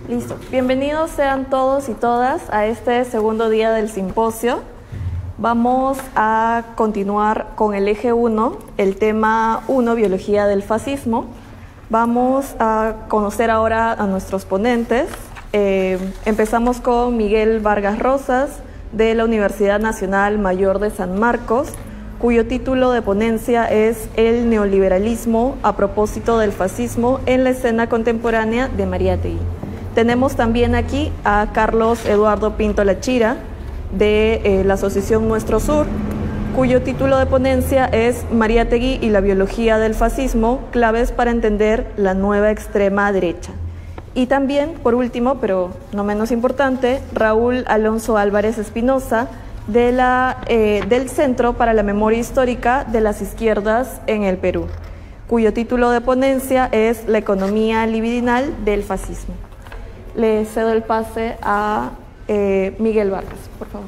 Listo. Bienvenidos sean todos y todas a este segundo día del simposio. Vamos a continuar con el eje 1, el tema 1, Biología del Fascismo. Vamos a conocer ahora a nuestros ponentes. Empezamos con Miguel Vargas Rosas, de la Universidad Nacional Mayor de San Marcos, cuyo título de ponencia es El neoliberalismo a propósito del fascismo en la escena contemporánea de Mariátegui. Tenemos también aquí a Carlos Eduardo Pinto Lachira, de la Asociación Nuestro Sur, cuyo título de ponencia es Mariátegui y la biología del fascismo, claves para entender la nueva extrema derecha. Y también, por último, pero no menos importante, Raúl Alonso Álvarez Espinosa, del Centro para la Memoria Histórica de las Izquierdas en el Perú, cuyo título de ponencia es La economía libidinal del fascismo. Le cedo el pase a Miguel Vargas, por favor.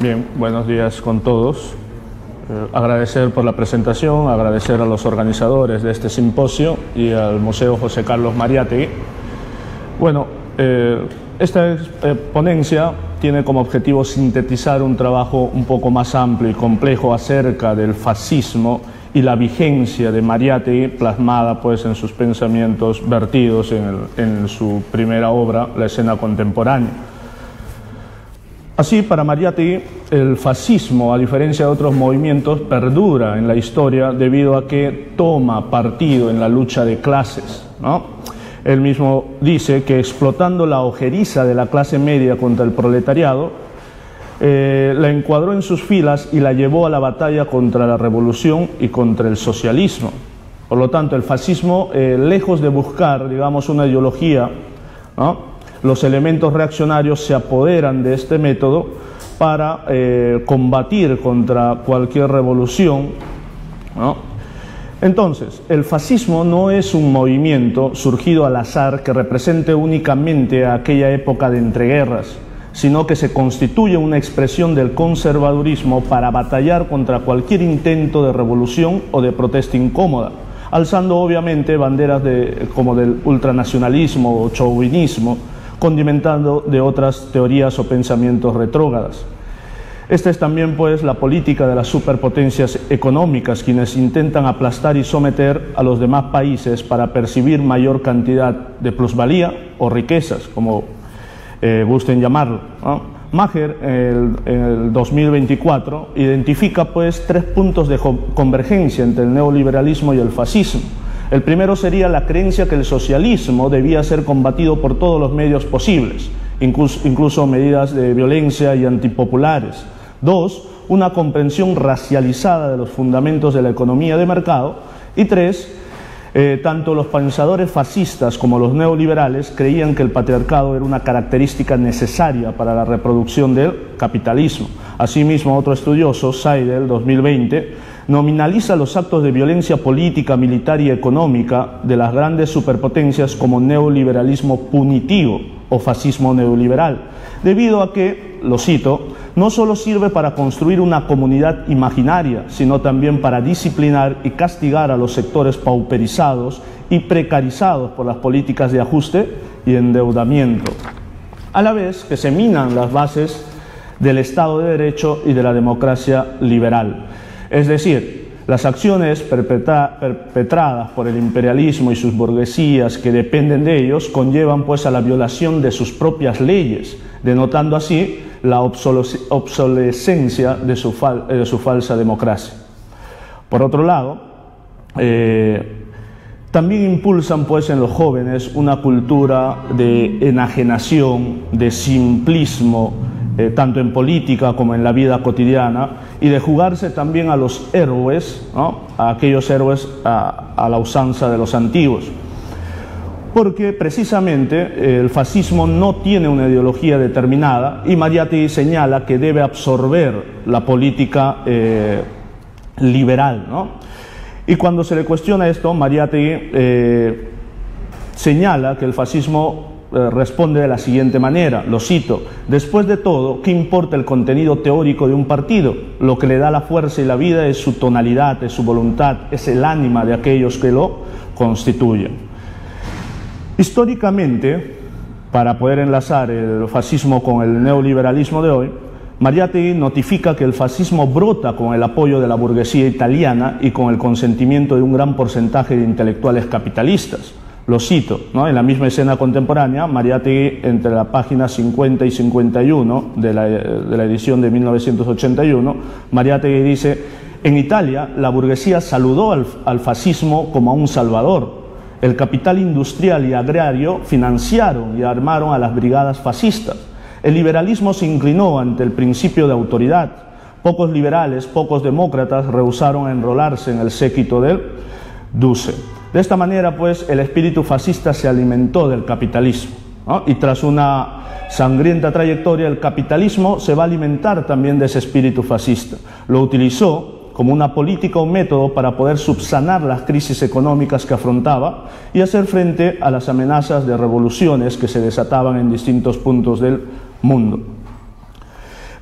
Bien, buenos días con todos. Agradecer por la presentación, agradecer a los organizadores de este simposio y al Museo José Carlos Mariátegui. Bueno, esta ponencia tiene como objetivo sintetizar un trabajo un poco más amplio y complejo acerca del fascismo y la vigencia de Mariátegui, plasmada pues en sus pensamientos vertidos en su primera obra, La escena contemporánea. Así, para Mariátegui, el fascismo, a diferencia de otros movimientos, perdura en la historia debido a que toma partido en la lucha de clases, ¿no? Él mismo dice que explotando la ojeriza de la clase media contra el proletariado, la encuadró en sus filas y la llevó a la batalla contra la revolución y contra el socialismo. Por lo tanto, el fascismo, lejos de buscar, digamos, una ideología, ¿no?, los elementos reaccionarios se apoderan de este método para combatir contra cualquier revolución, ¿no? Entonces, el fascismo no es un movimiento surgido al azar que represente únicamente aquella época de entreguerras, sino que se constituye una expresión del conservadurismo para batallar contra cualquier intento de revolución o de protesta incómoda, alzando obviamente banderas como del ultranacionalismo o chauvinismo, condimentando de otras teorías o pensamientos retrógradas. Esta es también pues la política de las superpotencias económicas, quienes intentan aplastar y someter a los demás países para percibir mayor cantidad de plusvalía o riquezas, como gusten llamarlo, ¿no? Maher, en el 2024, identifica pues 3 puntos de convergencia entre el neoliberalismo y el fascismo. El primero sería la creencia que el socialismo debía ser combatido por todos los medios posibles, incluso medidas de violencia y antipopulares. 2, una comprensión racializada de los fundamentos de la economía de mercado. Y 3, tanto los pensadores fascistas como los neoliberales creían que el patriarcado era una característica necesaria para la reproducción del capitalismo. Asimismo, otro estudioso, Seidel, 2020, nominaliza los actos de violencia política, militar y económica de las grandes superpotencias como neoliberalismo punitivo o fascismo neoliberal, debido a que, lo cito, no solo sirve para construir una comunidad imaginaria, sino también para disciplinar y castigar a los sectores pauperizados y precarizados por las políticas de ajuste y endeudamiento, a la vez que se minan las bases del Estado de Derecho y de la democracia liberal. Es decir, las acciones perpetradas por el imperialismo y sus burguesías que dependen de ellos conllevan pues a la violación de sus propias leyes, denotando así la obsolescencia de su falsa democracia. Por otro lado, también impulsan pues en los jóvenes una cultura de enajenación, de simplismo, tanto en política como en la vida cotidiana, y de jugarse también a los héroes, ¿no?, a aquellos héroes a la usanza de los antiguos. Porque precisamente el fascismo no tiene una ideología determinada y Mariátegui señala que debe absorber la política liberal, ¿no? Y cuando se le cuestiona esto, Mariátegui señala que el fascismo responde de la siguiente manera, lo cito: después de todo, ¿qué importa el contenido teórico de un partido? Lo que le da la fuerza y la vida es su tonalidad, es su voluntad, es el ánima de aquellos que lo constituyen. Históricamente, para poder enlazar el fascismo con el neoliberalismo de hoy, Mariátegui notifica que el fascismo brota con el apoyo de la burguesía italiana y con el consentimiento de un gran porcentaje de intelectuales capitalistas. Lo cito, ¿no? En la misma escena contemporánea, Mariátegui, entre la página 50 y 51 de la edición de 1981, Mariátegui dice: en Italia, la burguesía saludó al fascismo como a un salvador. El capital industrial y agrario financiaron y armaron a las brigadas fascistas. El liberalismo se inclinó ante el principio de autoridad. Pocos liberales, pocos demócratas rehusaron a enrolarse en el séquito del Duce. De esta manera, pues, el espíritu fascista se alimentó del capitalismo, ¿no? Y tras una sangrienta trayectoria, el capitalismo se va a alimentar también de ese espíritu fascista. Lo utilizó como una política o método para poder subsanar las crisis económicas que afrontaba y hacer frente a las amenazas de revoluciones que se desataban en distintos puntos del mundo.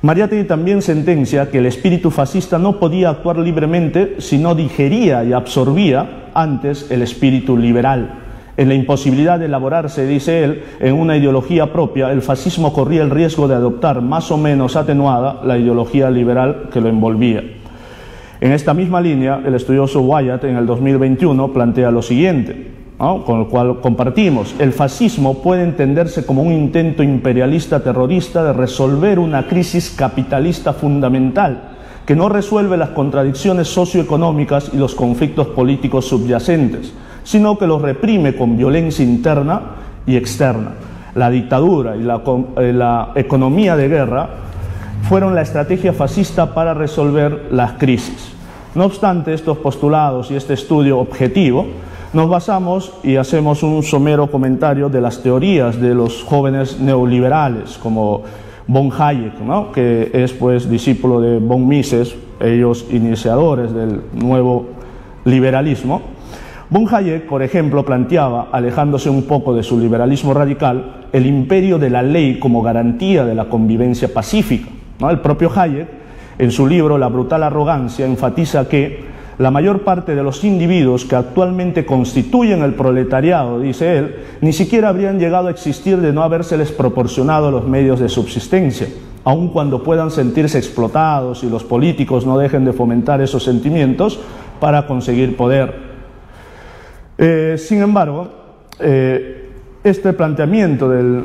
Mariátegui también sentencia que el espíritu fascista no podía actuar libremente si no digería y absorbía antes el espíritu liberal. En la imposibilidad de elaborarse, dice él, en una ideología propia, el fascismo corría el riesgo de adoptar más o menos atenuada la ideología liberal que lo envolvía. En esta misma línea, el estudioso Wyatt en el 2021 plantea lo siguiente, ¿no?, con el cual compartimos: el fascismo puede entenderse como un intento imperialista terrorista de resolver una crisis capitalista fundamental que no resuelve las contradicciones socioeconómicas y los conflictos políticos subyacentes, sino que los reprime con violencia interna y externa. La dictadura y la economía de guerra fueron la estrategia fascista para resolver las crisis. No obstante estos postulados y este estudio objetivo, nos basamos y hacemos un somero comentario de las teorías de los jóvenes neoliberales, como von Hayek, ¿no?, que es pues discípulo de von Mises, ellos iniciadores del nuevo liberalismo. Von Hayek, por ejemplo, planteaba, alejándose un poco de su liberalismo radical, el imperio de la ley como garantía de la convivencia pacífica, ¿no? El propio Hayek, en su libro La brutal arrogancia, enfatiza que la mayor parte de los individuos que actualmente constituyen el proletariado, dice él, ni siquiera habrían llegado a existir de no habérseles proporcionado los medios de subsistencia, aun cuando puedan sentirse explotados y los políticos no dejen de fomentar esos sentimientos para conseguir poder. Sin embargo, este planteamiento del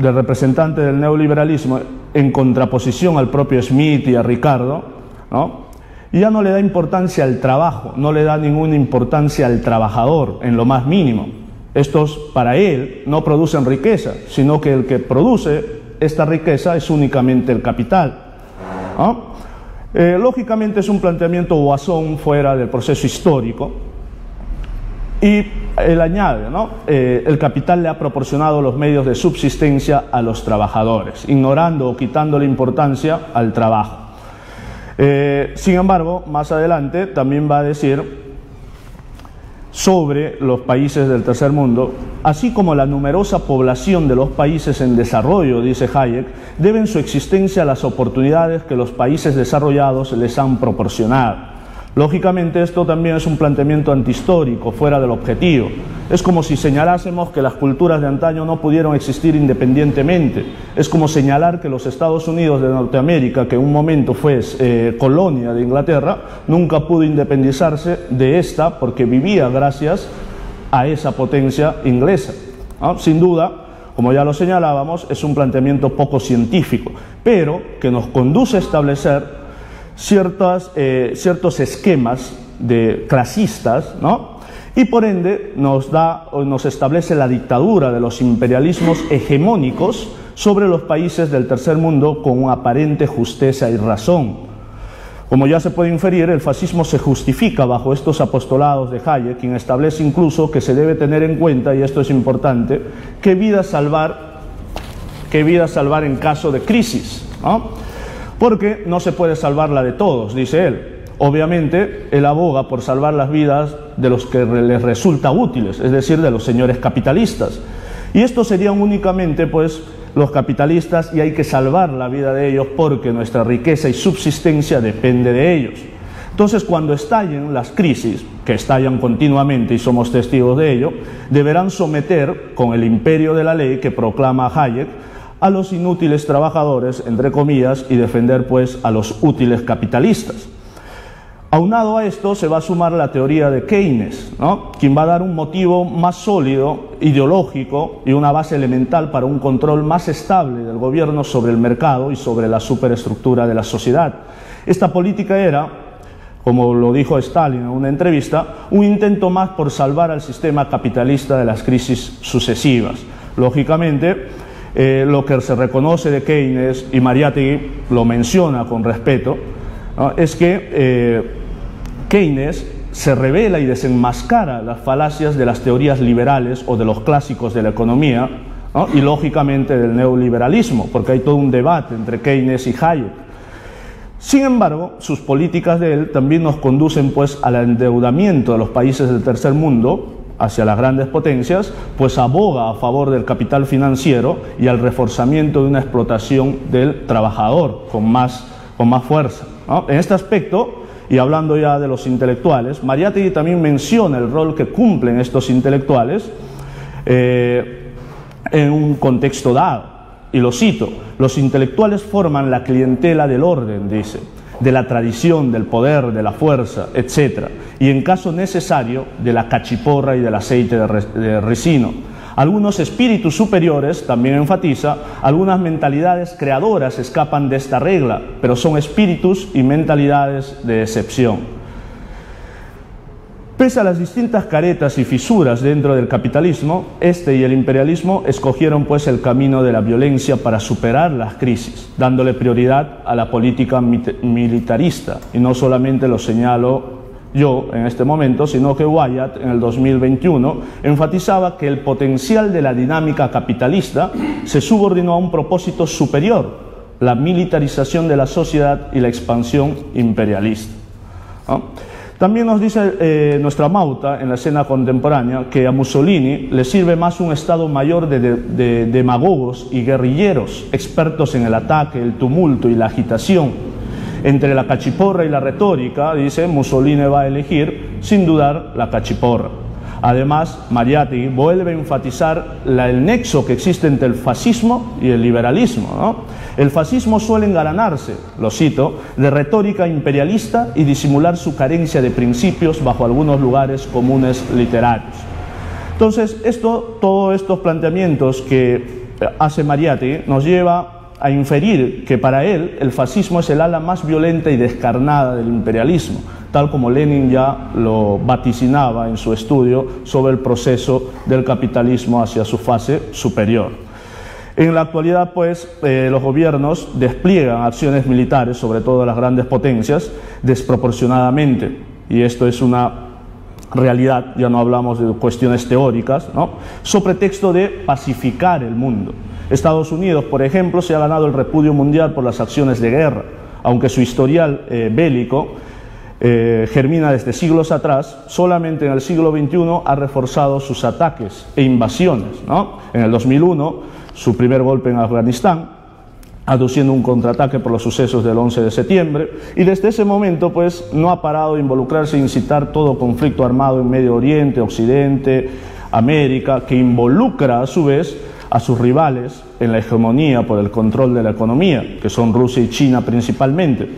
representante del neoliberalismo, en contraposición al propio Smith y a Ricardo, ¿no?, ya no le da importancia al trabajo, no le da ninguna importancia al trabajador en lo más mínimo. Estos, para él, no producen riqueza, sino que el que produce esta riqueza es únicamente el capital, ¿no? Lógicamente es un planteamiento guasón fuera del proceso histórico. Y él añade, ¿no?, el capital le ha proporcionado los medios de subsistencia a los trabajadores, ignorando o quitándole importancia al trabajo. Sin embargo, más adelante también va a decir sobre los países del tercer mundo: así como la numerosa población de los países en desarrollo, dice Hayek, deben su existencia a las oportunidades que los países desarrollados les han proporcionado. Lógicamente esto también es un planteamiento antihistórico, fuera del objetivo. Es como si señalásemos que las culturas de antaño no pudieron existir independientemente. Es como señalar que los Estados Unidos de Norteamérica, que en un momento fue colonia de Inglaterra, nunca pudo independizarse de esta porque vivía gracias a esa potencia inglesa, ¿no? Sin duda, como ya lo señalábamos, es un planteamiento poco científico, pero que nos conduce a establecer ciertos esquemas clasistas, ¿no?, y por ende nos establece la dictadura de los imperialismos hegemónicos sobre los países del tercer mundo con una aparente justeza y razón. Como ya se puede inferir, el fascismo se justifica bajo estos apostolados de Hayek, quien establece incluso que se debe tener en cuenta, y esto es importante, qué vida salvar en caso de crisis, ¿no?, porque no se puede salvar la de todos, dice él. Obviamente, él aboga por salvar las vidas de los que les resulta útiles, es decir, de los señores capitalistas. Y esto serían únicamente pues los capitalistas, y hay que salvar la vida de ellos porque nuestra riqueza y subsistencia depende de ellos. Entonces, cuando estallen las crisis, que estallan continuamente y somos testigos de ello, deberán someter, con el imperio de la ley que proclama Hayek, a los inútiles trabajadores, entre comillas, y defender pues a los útiles capitalistas. Aunado a esto se va a sumar la teoría de Keynes, ¿no?, quien va a dar un motivo más sólido, ideológico y una base elemental para un control más estable del gobierno sobre el mercado y sobre la superestructura de la sociedad. Esta política era, como lo dijo Stalin en una entrevista, un intento más por salvar al sistema capitalista de las crisis sucesivas. Lógicamente, lo que se reconoce de Keynes, y Mariátegui lo menciona con respeto, ¿no?, es que Keynes se revela y desenmascara las falacias de las teorías liberales o de los clásicos de la economía, ¿no?, y lógicamente del neoliberalismo, porque hay todo un debate entre Keynes y Hayek. Sin embargo, sus políticas de él también nos conducen pues al endeudamiento de los países del tercer mundo hacia las grandes potencias, pues aboga a favor del capital financiero y al reforzamiento de una explotación del trabajador con más fuerza, ¿no? En este aspecto, y hablando ya de los intelectuales, Mariátegui también menciona el rol que cumplen estos intelectuales en un contexto dado, y lo cito: los intelectuales forman la clientela del orden, dice, de la tradición, del poder, de la fuerza, etc., y en caso necesario de la cachiporra y del aceite de ricino. Algunos espíritus superiores, también enfatiza, algunas mentalidades creadoras escapan de esta regla, pero son espíritus y mentalidades de excepción. Pese a las distintas caretas y fisuras dentro del capitalismo, este y el imperialismo escogieron pues el camino de la violencia para superar las crisis, dándole prioridad a la política militarista, y no solamente lo señalo yo en este momento, sino que Wyatt en el 2021 enfatizaba que el potencial de la dinámica capitalista se subordinó a un propósito superior: la militarización de la sociedad y la expansión imperialista, ¿no? También nos dice nuestra Mauta en la escena contemporánea que a Mussolini le sirve más un estado mayor de demagogos y guerrilleros, expertos en el ataque, el tumulto y la agitación. Entre la cachiporra y la retórica, dice, Mussolini va a elegir, sin dudar, la cachiporra. Además, Mariátegui vuelve a enfatizar el nexo que existe entre el fascismo y el liberalismo, ¿no? El fascismo suele engalanarse, lo cito, de retórica imperialista y disimular su carencia de principios bajo algunos lugares comunes literarios. Entonces, todos estos planteamientos que hace Mariátegui nos lleva a inferir que para él el fascismo es el ala más violenta y descarnada del imperialismo, tal como Lenin ya lo vaticinaba en su estudio sobre el proceso del capitalismo hacia su fase superior. En la actualidad, pues, los gobiernos despliegan acciones militares, sobre todo las grandes potencias, desproporcionadamente, y esto es una realidad, ya no hablamos de cuestiones teóricas, ¿no?, sobre pretexto de pacificar el mundo. Estados Unidos, por ejemplo, se ha ganado el repudio mundial por las acciones de guerra, aunque su historial bélico germina desde siglos atrás. Solamente en el siglo XXI ha reforzado sus ataques e invasiones, ¿no? En el 2001, su primer golpe en Afganistán, aduciendo un contraataque por los sucesos del 11 de septiembre, y desde ese momento pues no ha parado de involucrarse e incitar todo conflicto armado en Medio Oriente, Occidente, América, que involucra a su vez a sus rivales en la hegemonía por el control de la economía, que son Rusia y China principalmente.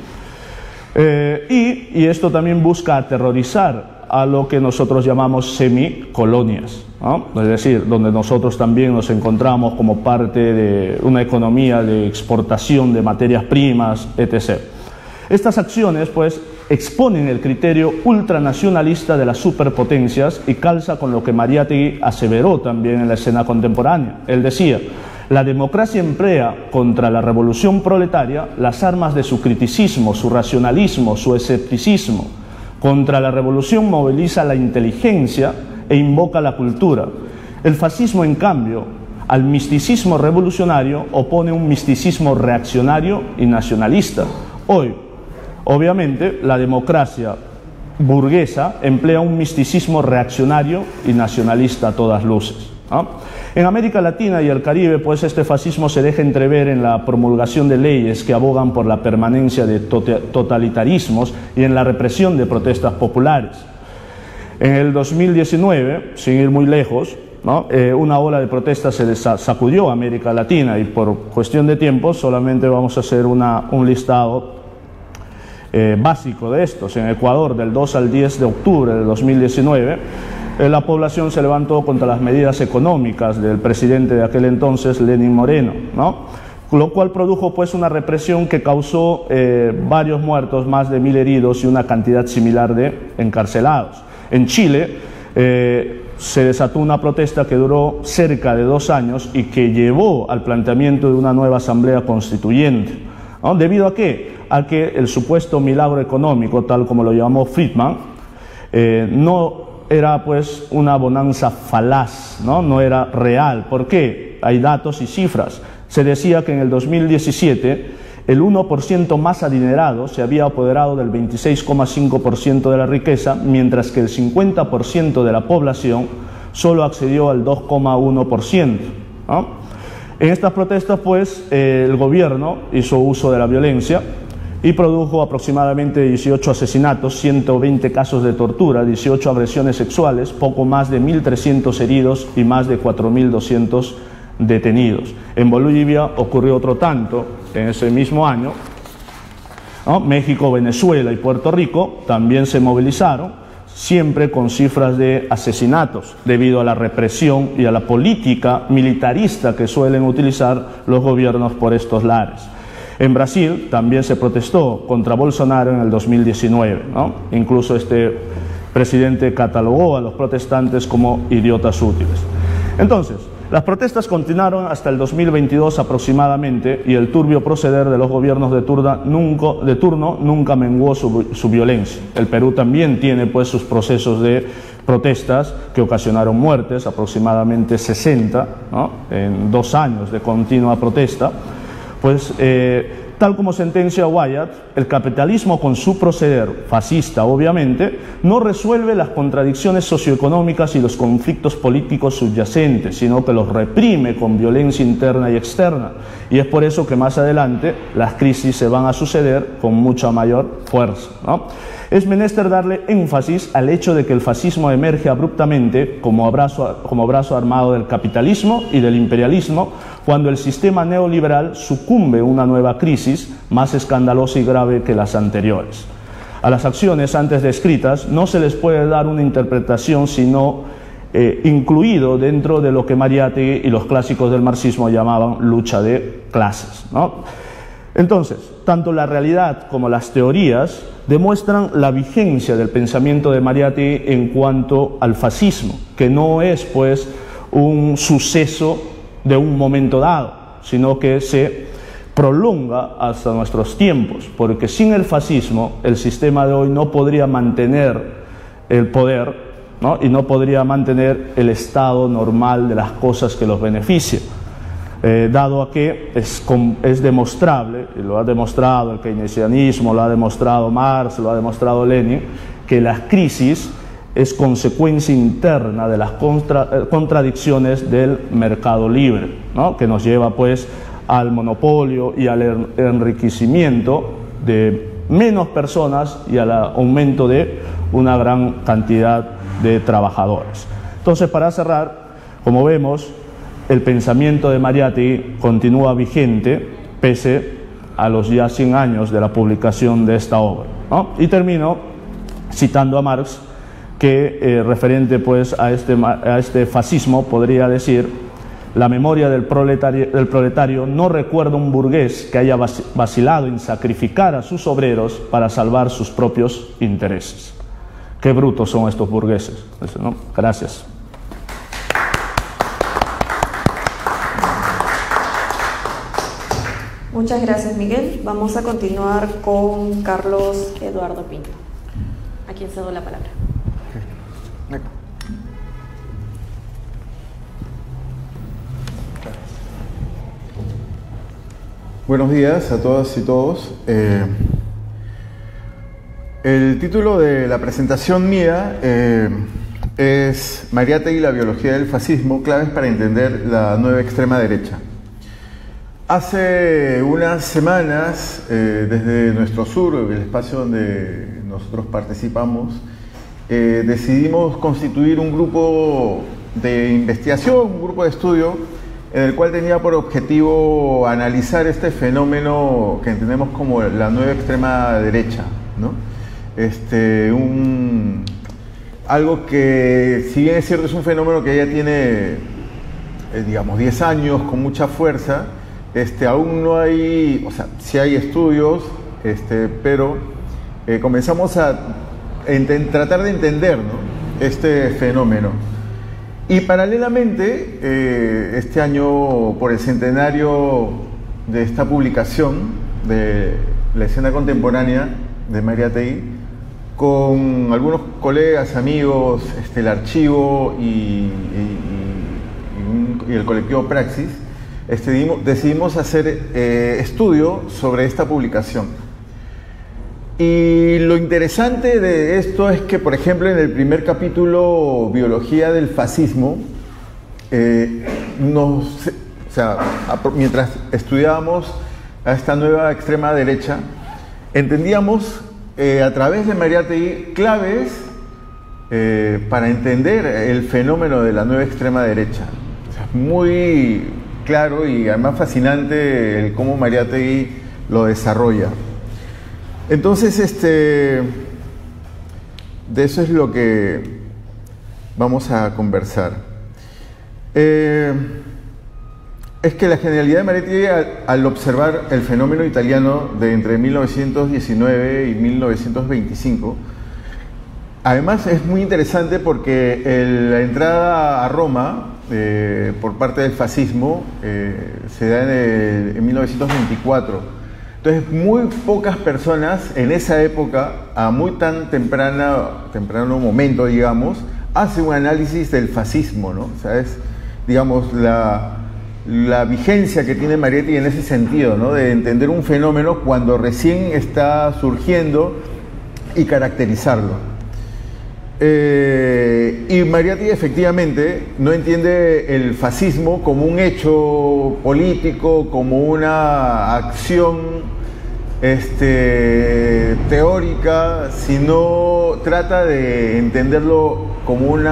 Y esto también busca aterrorizar a lo que nosotros llamamos semicolonias, ¿no? Es decir, donde nosotros también nos encontramos como parte de una economía de exportación de materias primas, etc. Estas acciones, pues, exponen el criterio ultranacionalista de las superpotencias y calza con lo que Mariátegui aseveró también en la escena contemporánea. Él decía: la democracia emplea contra la revolución proletaria las armas de su criticismo, su racionalismo, su escepticismo. Contra la revolución moviliza la inteligencia e invoca la cultura. El fascismo, en cambio, al misticismo revolucionario opone un misticismo reaccionario y nacionalista. Hoy, obviamente, la democracia burguesa emplea un misticismo reaccionario y nacionalista a todas luces. ¿no? En América Latina y el Caribe, pues este fascismo se deja entrever en la promulgación de leyes que abogan por la permanencia de totalitarismos y en la represión de protestas populares. En el 2019, sin ir muy lejos, ¿no? Una ola de protestas se sacudió a América Latina, y por cuestión de tiempo solamente vamos a hacer un listado básico de estos. En Ecuador, del 2 al 10 de octubre de 2019, la población se levantó contra las medidas económicas del presidente de aquel entonces, Lenín Moreno, ¿no? Lo cual produjo pues una represión que causó varios muertos, más de 1000 heridos y una cantidad similar de encarcelados. En Chile se desató una protesta que duró cerca de 2 años y que llevó al planteamiento de una nueva asamblea constituyente, ¿no? ¿Debido a qué? A que el supuesto milagro económico, tal como lo llamó Friedman, no era pues una bonanza falaz, ¿no? No era real. ¿Por qué? Hay datos y cifras. Se decía que en el 2017 el 1% más adinerado se había apoderado del 26,5% de la riqueza, mientras que el 50% de la población solo accedió al 2,1%, ¿no? En estas protestas, pues, el gobierno hizo uso de la violencia y produjo aproximadamente 18 asesinatos, 120 casos de tortura, 18 agresiones sexuales, poco más de 1.300 heridos y más de 4.200 detenidos. En Bolivia ocurrió otro tanto en ese mismo año, ¿no? México, Venezuela y Puerto Rico también se movilizaron, siempre con cifras de asesinatos, debido a la represión y a la política militarista que suelen utilizar los gobiernos por estos lares. En Brasil también se protestó contra Bolsonaro en el 2019, ¿no? Incluso este presidente catalogó a los protestantes como idiotas útiles. Entonces, las protestas continuaron hasta el 2022 aproximadamente, y el turbio proceder de los gobiernos de turno nunca menguó su violencia. El Perú también tiene pues sus procesos de protestas que ocasionaron muertes, aproximadamente 60, ¿no? En 2 años de continua protesta. Pues tal como sentencia Wyatt, el capitalismo con su proceder fascista, obviamente, no resuelve las contradicciones socioeconómicas y los conflictos políticos subyacentes, sino que los reprime con violencia interna y externa. Y es por eso que más adelante las crisis se van a suceder con mucha mayor fuerza, ¿no? Es menester darle énfasis al hecho de que el fascismo emerge abruptamente como brazo armado del capitalismo y del imperialismo, cuando el sistema neoliberal sucumbe a una nueva crisis más escandalosa y grave que las anteriores. A las acciones antes descritas no se les puede dar una interpretación sino incluido dentro de lo que Mariátegui y los clásicos del marxismo llamaban lucha de clases, ¿no? Entonces, tanto la realidad como las teorías demuestran la vigencia del pensamiento de Mariátegui en cuanto al fascismo, que no es pues un suceso de un momento dado, sino que se prolonga hasta nuestros tiempos, porque sin el fascismo el sistema de hoy no podría mantener el poder, ¿no? Y no podría mantener el estado normal de las cosas que los beneficia. Dado a que es demostrable, y lo ha demostrado el keynesianismo, lo ha demostrado Marx, lo ha demostrado Lenin, que la crisis es consecuencia interna de las contradicciones del mercado libre, ¿no? Que nos lleva pues al monopolio y al enriquecimiento de menos personas y al aumento de una gran cantidad de trabajadores. Entonces, para cerrar, como vemos, el pensamiento de Mariátegui continúa vigente pese a los ya 100 años de la publicación de esta obra, ¿no? Y termino citando a Marx, que referente pues a este fascismo podría decir: la memoria del proletario no recuerda un burgués que haya vacilado en sacrificar a sus obreros para salvar sus propios intereses. Qué brutos son estos burgueses, ¿no? Gracias. Muchas gracias, Miguel. Vamos a continuar con Carlos Eduardo Pinto, a quien cedo la palabra. Buenos días a todas y todos. El título de la presentación mía es Mariátegui y la biología del fascismo, claves para entender la nueva extrema derecha. Hace unas semanas, desde nuestro sur, el espacio donde nosotros participamos, decidimos constituir un grupo de investigación, un grupo de estudio, en el cual tenía por objetivo analizar este fenómeno que entendemos como la nueva extrema derecha, ¿no? Algo que, si bien es cierto, es un fenómeno que ya tiene, digamos, 10 años con mucha fuerza, aún no hay, o sea, sí hay estudios, pero comenzamos a tratar de entender, ¿no?, este fenómeno. Y paralelamente, este año, por el centenario de esta publicación de la escena contemporánea de Mariátegui, con algunos colegas, amigos, el archivo y el colectivo Praxis, decidimos hacer estudio sobre esta publicación. Y lo interesante de esto es que, por ejemplo, en el primer capítulo, Biología del Fascismo, mientras estudiábamos a esta nueva extrema derecha, entendíamos a través de Mariátegui claves para entender el fenómeno de la nueva extrema derecha. O sea, muy claro y además fascinante el cómo Mariátegui lo desarrolla. Entonces, de eso es lo que vamos a conversar. Es que la genialidad de Mariátegui al observar el fenómeno italiano de entre 1919 y 1925, además es muy interesante porque la entrada a Roma por parte del fascismo se da en 1924. Entonces, muy pocas personas en esa época, a muy temprano momento, digamos, hacen un análisis del fascismo, ¿no? O sea, es, digamos, la vigencia que tiene Mariátegui en ese sentido, ¿no?, de entender un fenómeno cuando recién está surgiendo y caracterizarlo. Y Mariátegui efectivamente no entiende el fascismo como un hecho político, como una acción teórica, sino trata de entenderlo como un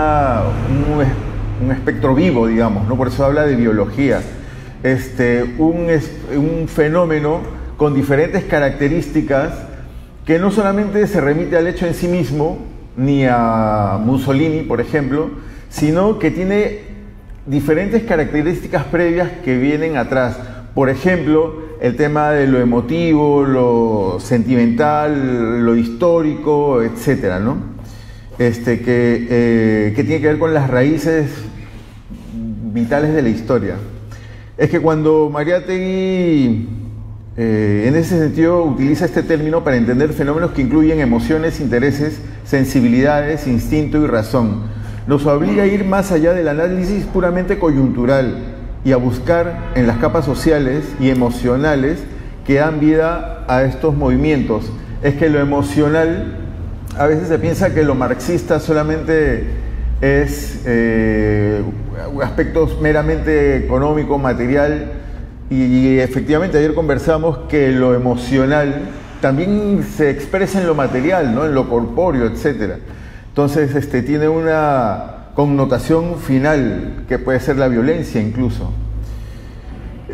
espectro vivo, digamos, ¿no? Por eso habla de biología. Un fenómeno con diferentes características que no solamente se remite al hecho en sí mismo, ni a Mussolini, por ejemplo, sino que tiene diferentes características previas que vienen atrás. Por ejemplo, el tema de lo emotivo, lo sentimental, lo histórico, etcétera, ¿no? Que tiene que ver con las raíces vitales de la historia. Es que cuando Mariátegui, en ese sentido, utiliza este término para entender fenómenos que incluyen emociones, intereses, sensibilidades, instinto y razón, nos obliga a ir más allá del análisis puramente coyuntural y a buscar en las capas sociales y emocionales que dan vida a estos movimientos. Es que lo emocional, a veces se piensa que lo marxista solamente es aspectos meramente económico, material, y efectivamente ayer conversamos que lo emocional también se expresa en lo material, ¿no?, en lo corpóreo, etc. Entonces tiene una connotación final que puede ser la violencia incluso.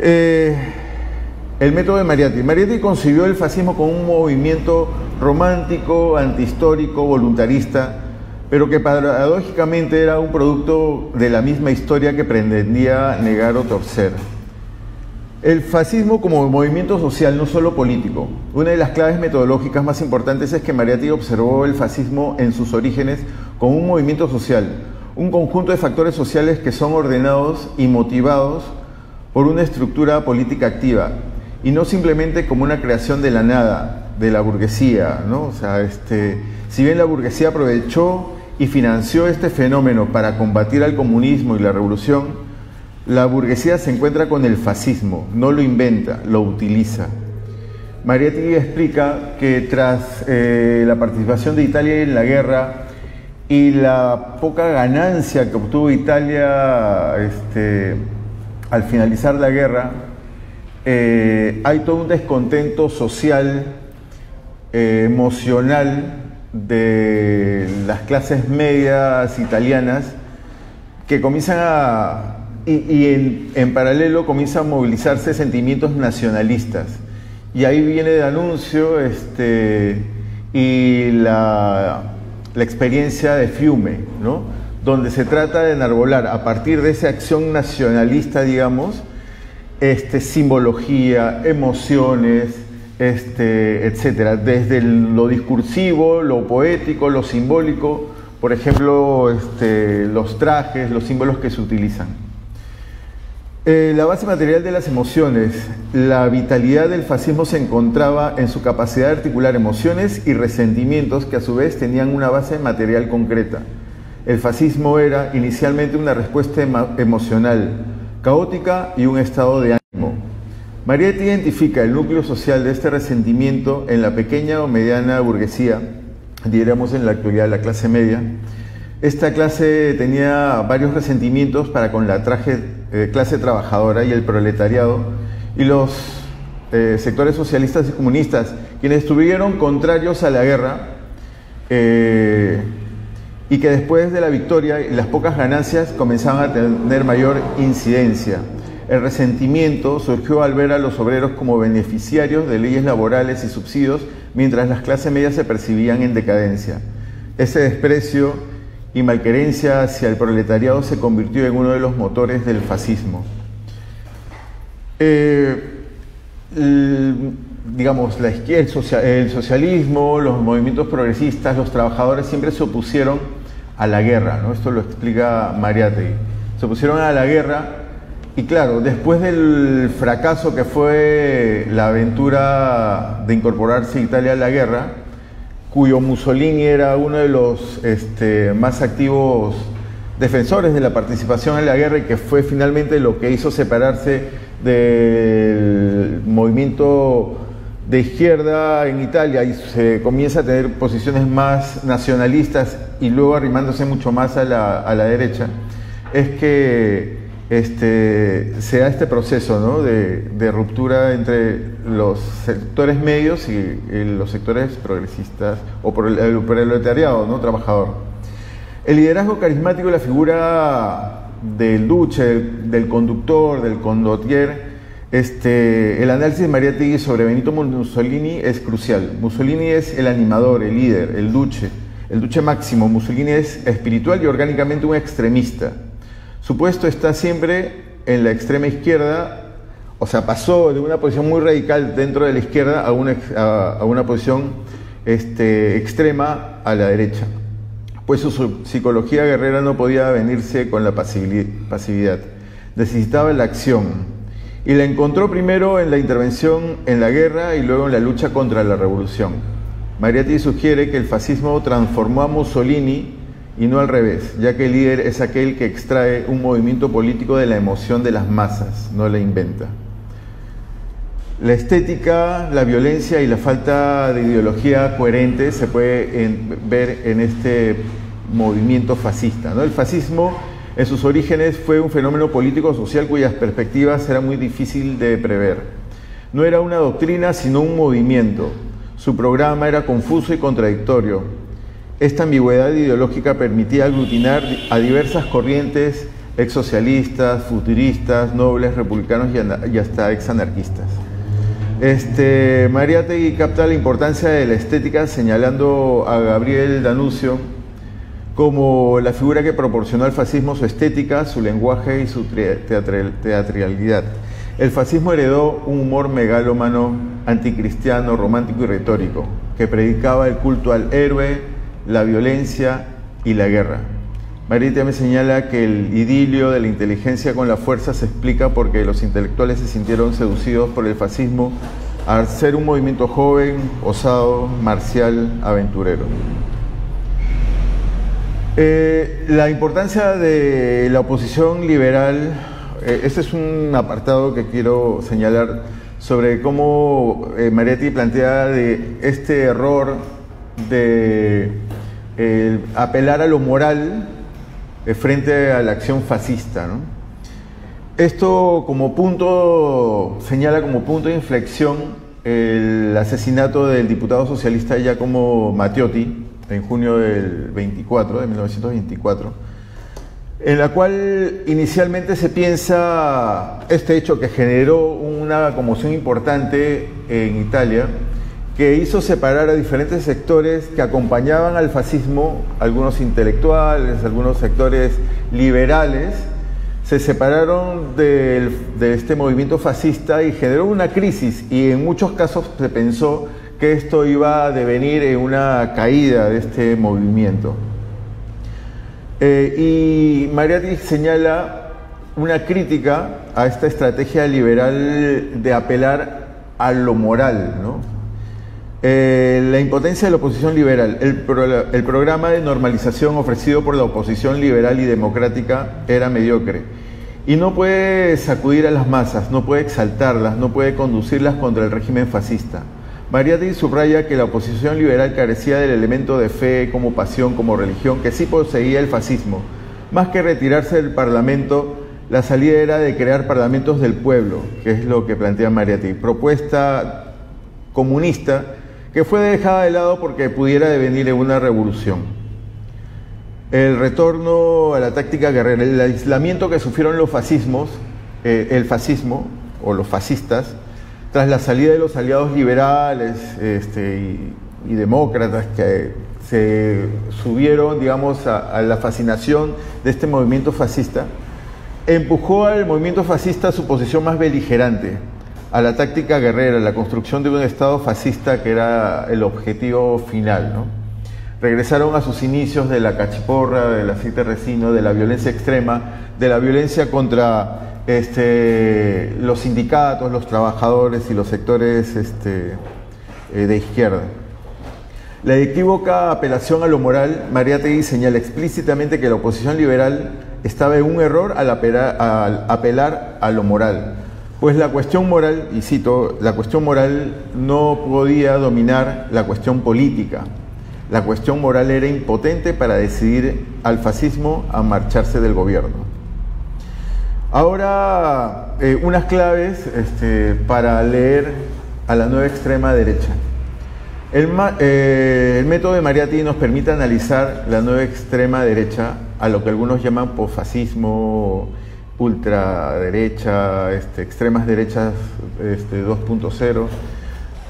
El método de Mariátegui. Mariátegui concibió el fascismo como un movimiento romántico, antihistórico, voluntarista, pero que paradójicamente era un producto de la misma historia que pretendía negar o torcer. El fascismo como movimiento social, no solo político. Una de las claves metodológicas más importantes es que Mariátegui observó el fascismo en sus orígenes como un movimiento social, un conjunto de factores sociales que son ordenados y motivados por una estructura política activa, y no simplemente como una creación de la nada, de la burguesía, ¿no? O sea, si bien la burguesía aprovechó y financió este fenómeno para combatir al comunismo y la revolución, la burguesía se encuentra con el fascismo, no lo inventa, lo utiliza. Mariátegui explica que tras la participación de Italia en la guerra y la poca ganancia que obtuvo Italia al finalizar la guerra, hay todo un descontento social, emocional de las clases medias italianas que comienzan en paralelo comienzan a movilizarse sentimientos nacionalistas. Y ahí viene de anuncio y la experiencia de Fiume, ¿no? Donde se trata de enarbolar a partir de esa acción nacionalista, digamos, simbología, emociones, etcétera, desde lo discursivo, lo poético, lo simbólico, por ejemplo, los trajes, los símbolos que se utilizan. La base material de las emociones, la vitalidad del fascismo se encontraba en su capacidad de articular emociones y resentimientos que a su vez tenían una base material concreta. El fascismo era inicialmente una respuesta emocional, caótica y un estado de ánimo. Marietti identifica el núcleo social de este resentimiento en la pequeña o mediana burguesía, diríamos en la actualidad la clase media. Esta clase tenía varios resentimientos para con la clase trabajadora y el proletariado y los sectores socialistas y comunistas, quienes estuvieron contrarios a la guerra y que después de la victoria y las pocas ganancias comenzaban a tener mayor incidencia. El resentimiento surgió al ver a los obreros como beneficiarios de leyes laborales y subsidios, mientras las clases medias se percibían en decadencia. Ese desprecio y malquerencia hacia el proletariado se convirtió en uno de los motores del fascismo. Digamos, la izquierda, el socialismo, los movimientos progresistas, los trabajadores siempre se opusieron a la guerra, ¿no? Esto lo explica Mariátegui. Se opusieron a la guerra y claro, después del fracaso que fue la aventura de incorporarse Italia a la guerra, cuyo Mussolini era uno de los más activos defensores de la participación en la guerra y que fue finalmente lo que hizo separarse del movimiento de izquierda en Italia y se comienza a tener posiciones más nacionalistas y luego arrimándose mucho más a la derecha, es que se da este proceso, ¿no? de ruptura entre los sectores medios y los sectores progresistas o por el proletariado, ¿no? Trabajador. El liderazgo carismático y la figura del duce, del conductor, del condottier, el análisis de Mariátegui sobre Benito Mussolini es crucial. Mussolini es el animador, el líder, el duce máximo. Mussolini es espiritual y orgánicamente un extremista. Su puesto está siempre en la extrema izquierda, o sea, pasó de una posición muy radical dentro de la izquierda a una posición extrema a la derecha, pues su psicología guerrera no podía venirse con la pasividad, necesitaba la acción, y la encontró primero en la intervención en la guerra y luego en la lucha contra la revolución. Mariátegui sugiere que el fascismo transformó a Mussolini y no al revés, ya que el líder es aquel que extrae un movimiento político de la emoción de las masas, no la inventa. La estética, la violencia y la falta de ideología coherente se puede ver en este movimiento fascista, ¿no? El fascismo en sus orígenes fue un fenómeno político-social cuyas perspectivas era muy difícil de prever. No era una doctrina, sino un movimiento. Su programa era confuso y contradictorio. Esta ambigüedad ideológica permitía aglutinar a diversas corrientes exsocialistas, futuristas, nobles, republicanos y hasta exanarquistas. Mariátegui capta la importancia de la estética señalando a Gabriel D'Annunzio como la figura que proporcionó al fascismo su estética, su lenguaje y su teatralidad. El fascismo heredó un humor megalómano, anticristiano, romántico y retórico, que predicaba el culto al héroe, la violencia y la guerra. Mariátegui me señala que el idilio de la inteligencia con la fuerza se explica porque los intelectuales se sintieron seducidos por el fascismo al ser un movimiento joven, osado, marcial, aventurero. La importancia de la oposición liberal, este es un apartado que quiero señalar sobre cómo Mariátegui plantea de este error de apelar a lo moral frente a la acción fascista, ¿no? Esto señala como punto de inflexión el asesinato del diputado socialista Giacomo Matteotti en junio de 1924, en la cual inicialmente se piensa este hecho que generó una conmoción importante en Italia, que hizo separar a diferentes sectores que acompañaban al fascismo, algunos intelectuales, algunos sectores liberales, se separaron de este movimiento fascista y generó una crisis, y en muchos casos se pensó que esto iba a devenir en una caída de este movimiento. Y Mariatti señala una crítica a esta estrategia liberal de apelar a lo moral, ¿no? La impotencia de la oposición liberal. El programa de normalización ofrecido por la oposición liberal y democrática era mediocre y no puede sacudir a las masas, no puede exaltarlas, no puede conducirlas contra el régimen fascista. Mariatti subraya que la oposición liberal carecía del elemento de fe como pasión, como religión, que sí poseía el fascismo. Más que retirarse del Parlamento, la salida era de crear parlamentos del pueblo, que es lo que plantea Mariatti, propuesta comunista que fue dejada de lado porque pudiera devenir en una revolución. El retorno a la táctica guerrera, el aislamiento que sufrieron los fascismos, el fascismo o los fascistas, tras la salida de los aliados liberales y demócratas que se subieron, digamos, a la fascinación de este movimiento fascista, empujó al movimiento fascista a su posición más beligerante, a la táctica guerrera, a la construcción de un Estado fascista que era el objetivo final, ¿no? Regresaron a sus inicios de la cachiporra, del aceite resino, de la violencia extrema, de la violencia contra los sindicatos, los trabajadores y los sectores de izquierda. La equívoca apelación a lo moral, Mariatti señala explícitamente que la oposición liberal estaba en un error al apelar a lo moral, pues la cuestión moral, y cito, la cuestión moral no podía dominar la cuestión política. La cuestión moral era impotente para decidir al fascismo a marcharse del gobierno. Ahora, unas claves para leer a la nueva extrema derecha. El método de Mariatti nos permite analizar la nueva extrema derecha, a lo que algunos llaman posfascismo, ultraderecha, extremas derechas 2.0,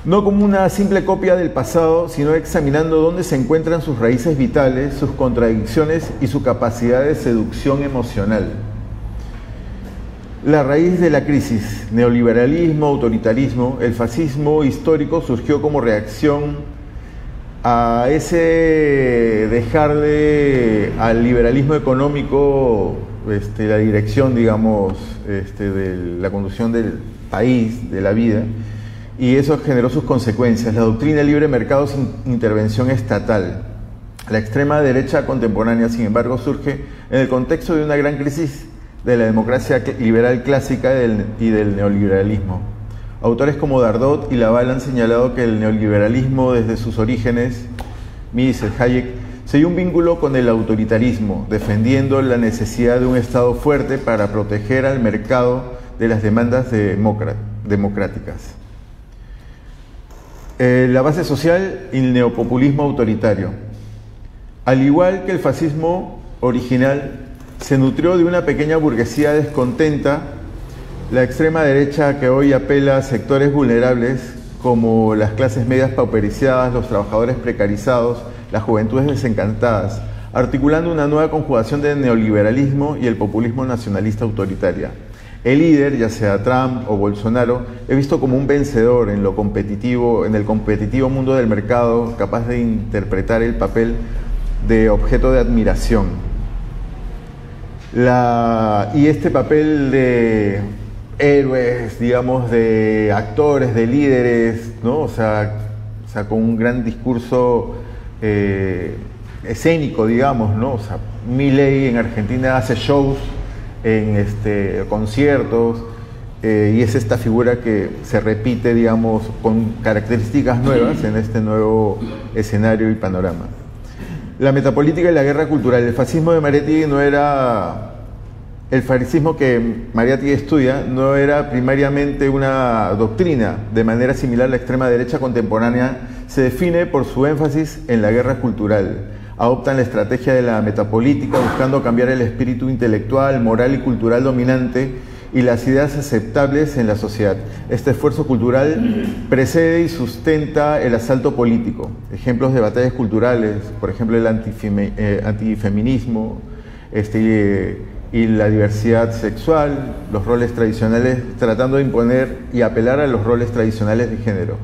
no como una simple copia del pasado, sino examinando dónde se encuentran sus raíces vitales, sus contradicciones y su capacidad de seducción emocional. La raíz de la crisis, neoliberalismo, autoritarismo, el fascismo histórico surgió como reacción a ese dejarle al liberalismo económico la dirección, digamos, de la conducción del país, de la vida, y eso generó sus consecuencias. La doctrina del libre mercado sin intervención estatal. La extrema derecha contemporánea, sin embargo, surge en el contexto de una gran crisis de la democracia liberal clásica y del neoliberalismo. Autores como Dardot y Laval han señalado que el neoliberalismo desde sus orígenes, Mises, Hayek, selló un vínculo con el autoritarismo, defendiendo la necesidad de un Estado fuerte para proteger al mercado de las demandas democráticas. La base social y el neopopulismo autoritario. Al igual que el fascismo original, se nutrió de una pequeña burguesía descontenta. La extrema derecha, que hoy apela a sectores vulnerables como las clases medias pauperizadas, los trabajadores precarizados, las juventudes desencantadas, articulando una nueva conjugación del neoliberalismo y el populismo nacionalista autoritaria. El líder, ya sea Trump o Bolsonaro, es visto como un vencedor en el competitivo mundo del mercado, capaz de interpretar el papel de objeto de admiración. Y este papel de héroes, digamos, de actores, de líderes, ¿no? O sea, con un gran discurso escénico, digamos, ¿no? O sea, Milei en Argentina hace shows en conciertos, y es esta figura que se repite, digamos, con características nuevas en este nuevo escenario y panorama. La metapolítica y la guerra cultural. El fascismo de Mariátegui no era... El fascismo que Mariátegui estudia no era primariamente una doctrina. De manera similar, la extrema derecha contemporánea se define por su énfasis en la guerra cultural. Adoptan la estrategia de la metapolítica buscando cambiar el espíritu intelectual, moral y cultural dominante y las ideas aceptables en la sociedad. Este esfuerzo cultural precede y sustenta el asalto político. Ejemplos de batallas culturales, por ejemplo el antifeminismo, y la diversidad sexual, los roles tradicionales, tratando de imponer y apelar a los roles tradicionales de género.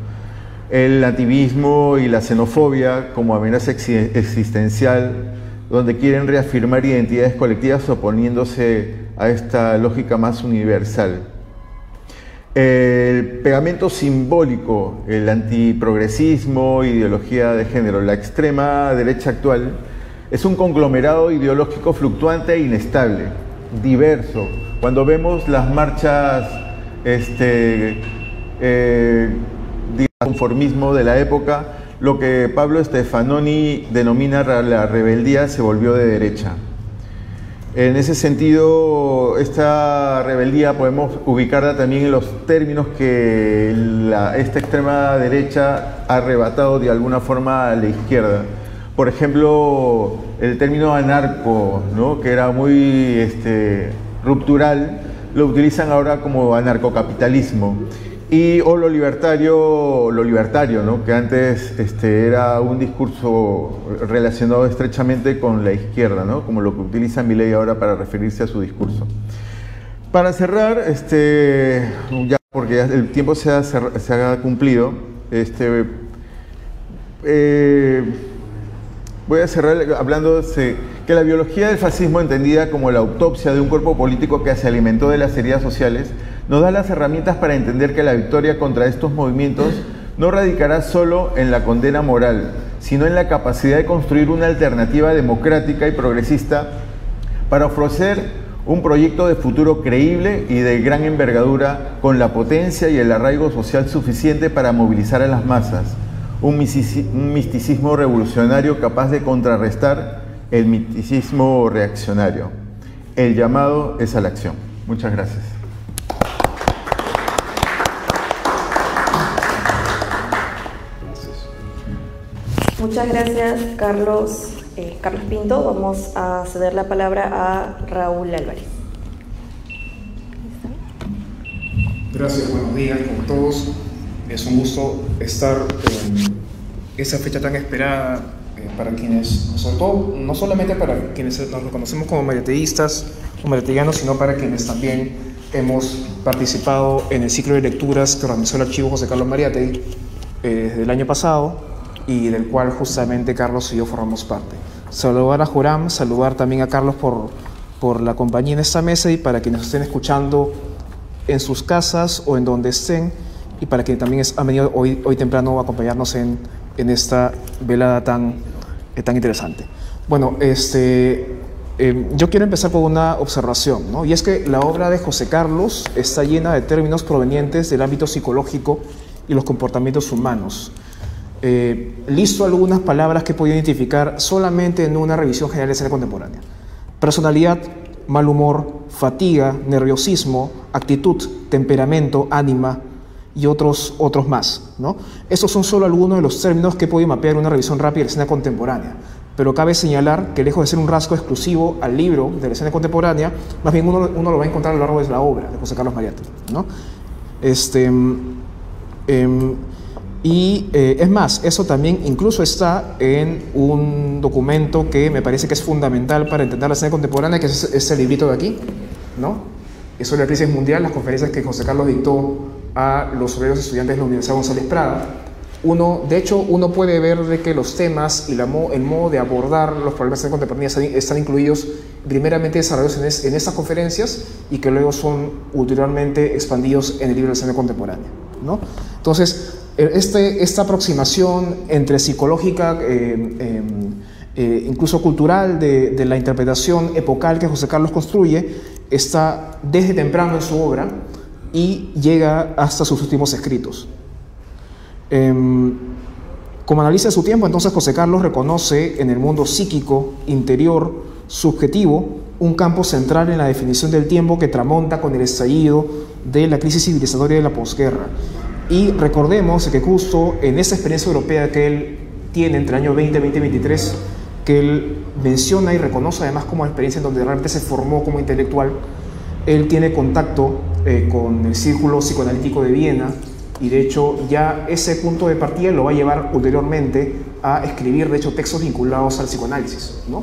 El nativismo y la xenofobia como amenaza existencial, donde quieren reafirmar identidades colectivas oponiéndose a esta lógica más universal. El pegamento simbólico, el antiprogresismo, ideología de género. La extrema derecha actual es un conglomerado ideológico fluctuante e inestable, diverso. Cuando vemos las marchas conformismo de la época, lo que Pablo Stefanoni denomina la rebeldía se volvió de derecha. En ese sentido, esta rebeldía podemos ubicarla también en los términos que esta extrema derecha ha arrebatado de alguna forma a la izquierda. Por ejemplo, el término anarco, ¿no?, que era muy ruptural, lo utilizan ahora como anarcocapitalismo. O lo libertario, ¿no?, que antes era un discurso relacionado estrechamente con la izquierda, ¿no?, como lo que utiliza Milei ahora para referirse a su discurso. Para cerrar, ya porque ya el tiempo se ha cumplido, voy a cerrar hablando de que la biología del fascismo, entendida como la autopsia de un cuerpo político que se alimentó de las heridas sociales, nos da las herramientas para entender que la victoria contra estos movimientos no radicará solo en la condena moral, sino en la capacidad de construir una alternativa democrática y progresista para ofrecer un proyecto de futuro creíble y de gran envergadura, con la potencia y el arraigo social suficiente para movilizar a las masas. Un misticismo revolucionario capaz de contrarrestar el misticismo reaccionario. El llamado es a la acción. Muchas gracias. Muchas gracias, Carlos Pinto. Vamos a ceder la palabra a Raúl Álvarez. Gracias, buenos días con todos. Es un gusto estar en esa fecha tan esperada para quienes, sobre todo, no solamente para quienes nos reconocemos como mariateguistas o mariateguianos, sino para quienes también hemos participado en el ciclo de lecturas que organizó el Archivo José Carlos Mariátegui desde el año pasado, y del cual justamente Carlos y yo formamos parte. Saludar a Joram, saludar también a Carlos por la compañía en esta mesa, y para quienes estén escuchando en sus casas o en donde estén, y para quienes también han venido hoy temprano a acompañarnos en esta velada tan interesante. Bueno, yo quiero empezar con una observación, ¿no? Y es que la obra de José Carlos está llena de términos provenientes del ámbito psicológico y los comportamientos humanos. Listo algunas palabras que he podido identificar solamente en una revisión general de escena contemporánea: personalidad, mal humor, fatiga, nerviosismo, actitud, temperamento, ánima y otros más, ¿no? Estos son solo algunos de los términos que he podido mapear en una revisión rápida de la escena contemporánea, pero cabe señalar que, lejos de ser un rasgo exclusivo al libro de la escena contemporánea, más bien uno lo va a encontrar a lo largo de la obra de José Carlos Mariátegui, ¿no? Es más, eso también incluso está en un documento que me parece que es fundamental para entender la escena contemporánea, que es este librito de aquí, ¿no? Es sobre la crisis mundial, las conferencias que José Carlos dictó a los obreros estudiantes de la Universidad González Prada. De hecho, uno puede ver de que los temas y el modo de abordar los problemas de la escena contemporánea están incluidos, primeramente desarrollados en estas conferencias, y que luego son ulteriormente expandidos en el libro de la escena contemporánea, ¿no? Entonces, esta aproximación entre psicológica, incluso cultural, de la interpretación epocal que José Carlos construye, está desde temprano en su obra y llega hasta sus últimos escritos. Como analista de su tiempo, entonces José Carlos reconoce en el mundo psíquico, interior, subjetivo, un campo central en la definición del tiempo que tramonta con el estallido de la crisis civilizatoria de la posguerra. Y recordemos que justo en esa experiencia europea que él tiene entre el año 20 y 2023, que él menciona y reconoce además como experiencia en donde realmente se formó como intelectual, él tiene contacto con el círculo psicoanalítico de Viena, y de hecho ya ese punto de partida lo va a llevar ulteriormente a escribir, de hecho, textos vinculados al psicoanálisis, ¿no?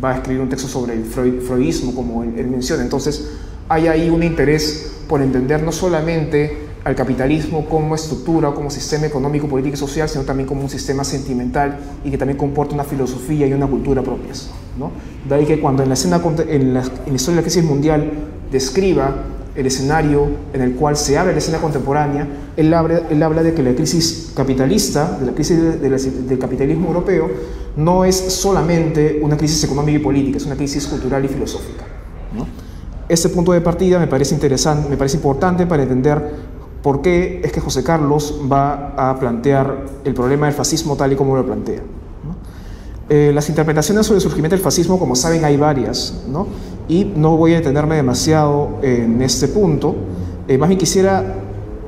Va a escribir un texto sobre el freudismo, como él menciona. Entonces hay ahí un interés por entender no solamente al capitalismo como estructura, como sistema económico, político y social, sino también como un sistema sentimental y que también comporta una filosofía y una cultura propias, ¿no? De ahí que cuando en la historia de la crisis mundial describa el escenario en el cual se abre la escena contemporánea, él habla de que la crisis capitalista, de la crisis del capitalismo europeo, no es solamente una crisis económica y política, es una crisis cultural y filosófica, ¿no? Este punto de partida me parece interesante, me parece importante para entender por qué es que José Carlos va a plantear el problema del fascismo tal y como lo plantea, ¿no? Las interpretaciones sobre el surgimiento del fascismo, como saben, hay varias, ¿no? Y no voy a detenerme demasiado en este punto. Más bien quisiera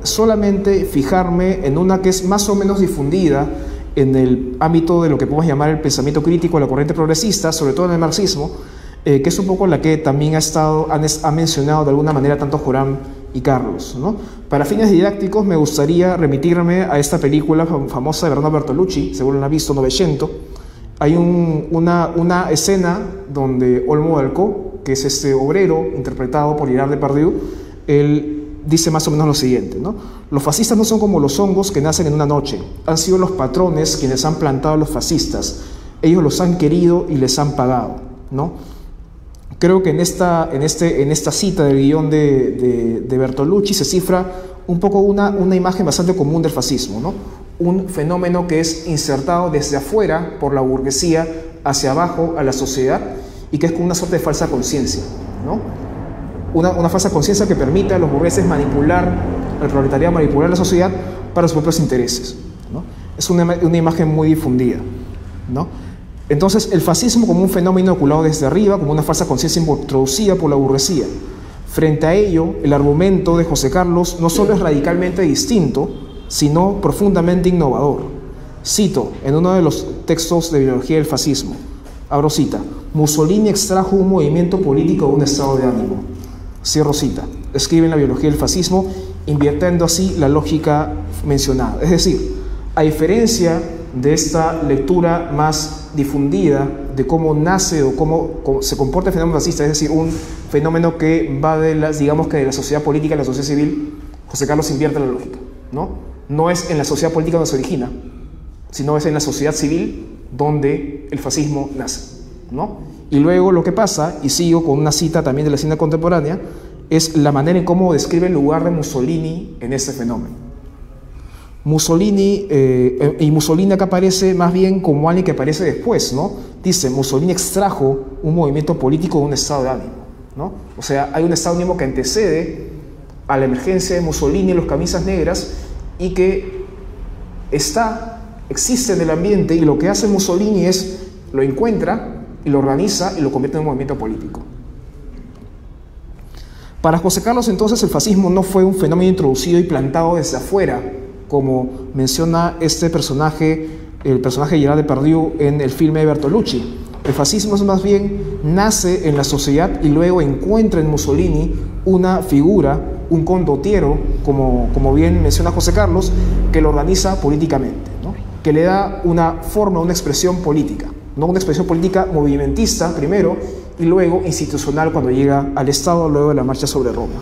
solamente fijarme en una que es más o menos difundida en el ámbito de lo que podemos llamar el pensamiento crítico de la corriente progresista, sobre todo en el marxismo, que es un poco la que también ha mencionado de alguna manera tanto Joram y Carlos, ¿no? Para fines didácticos me gustaría remitirme a esta película famosa de Bernardo Bertolucci, seguro la han visto, Novecento. Hay una escena donde Olmo Dalcó, que es este obrero interpretado por Gerard Depardieu, él dice más o menos lo siguiente, ¿no? Los fascistas no son como los hongos que nacen en una noche, han sido los patrones quienes han plantado a los fascistas, ellos los han querido y les han pagado, ¿no? Creo que en esta cita del guión de Bertolucci se cifra un poco una imagen bastante común del fascismo, ¿no? Un fenómeno que es insertado desde afuera por la burguesía hacia abajo a la sociedad y que es como una suerte de falsa conciencia, ¿no? Una falsa conciencia que permite a los burgueses manipular, al proletariado manipular la sociedad para sus propios intereses, ¿no? Es una imagen muy difundida, ¿no? Entonces, el fascismo como un fenómeno inoculado desde arriba, como una falsa conciencia introducida por la burguesía. Frente a ello, el argumento de José Carlos no solo es radicalmente distinto, sino profundamente innovador. Cito en uno de los textos de biología del fascismo, abro cita: Mussolini extrajo un movimiento político de un estado de ánimo. Cierro cita. Escribe en la biología del fascismo, invirtiendo así la lógica mencionada. Es decir, a diferencia de esta lectura más difundida de cómo nace o cómo se comporta el fenómeno fascista, es decir, un fenómeno que va de la sociedad política a la sociedad civil, José Carlos invierte la lógica, ¿no? No es en la sociedad política donde se origina, sino es en la sociedad civil donde el fascismo nace, ¿no? Y luego lo que pasa, y sigo con una cita también de la escena contemporánea, es la manera en cómo describe el lugar de Mussolini en este fenómeno. Mussolini acá aparece más bien como alguien que aparece después, ¿no? Dice, Mussolini extrajo un movimiento político de un estado de ánimo, ¿no? O sea, hay un estado de ánimo que antecede a la emergencia de Mussolini en los camisas negras y que existe en el ambiente, y lo que hace Mussolini es, lo encuentra y lo organiza y lo convierte en un movimiento político. Para José Carlos, entonces, el fascismo no fue un fenómeno introducido y plantado desde afuera, como menciona este personaje, el personaje de Gerard Depardieu en el filme de Bertolucci. El fascismo es más bien nace en la sociedad y luego encuentra en Mussolini una figura, un condottiero, como bien menciona José Carlos, que lo organiza políticamente, ¿no? Que le da una forma, una expresión política, ¿no? Una expresión política movimentista primero y luego institucional cuando llega al Estado luego de la marcha sobre Roma.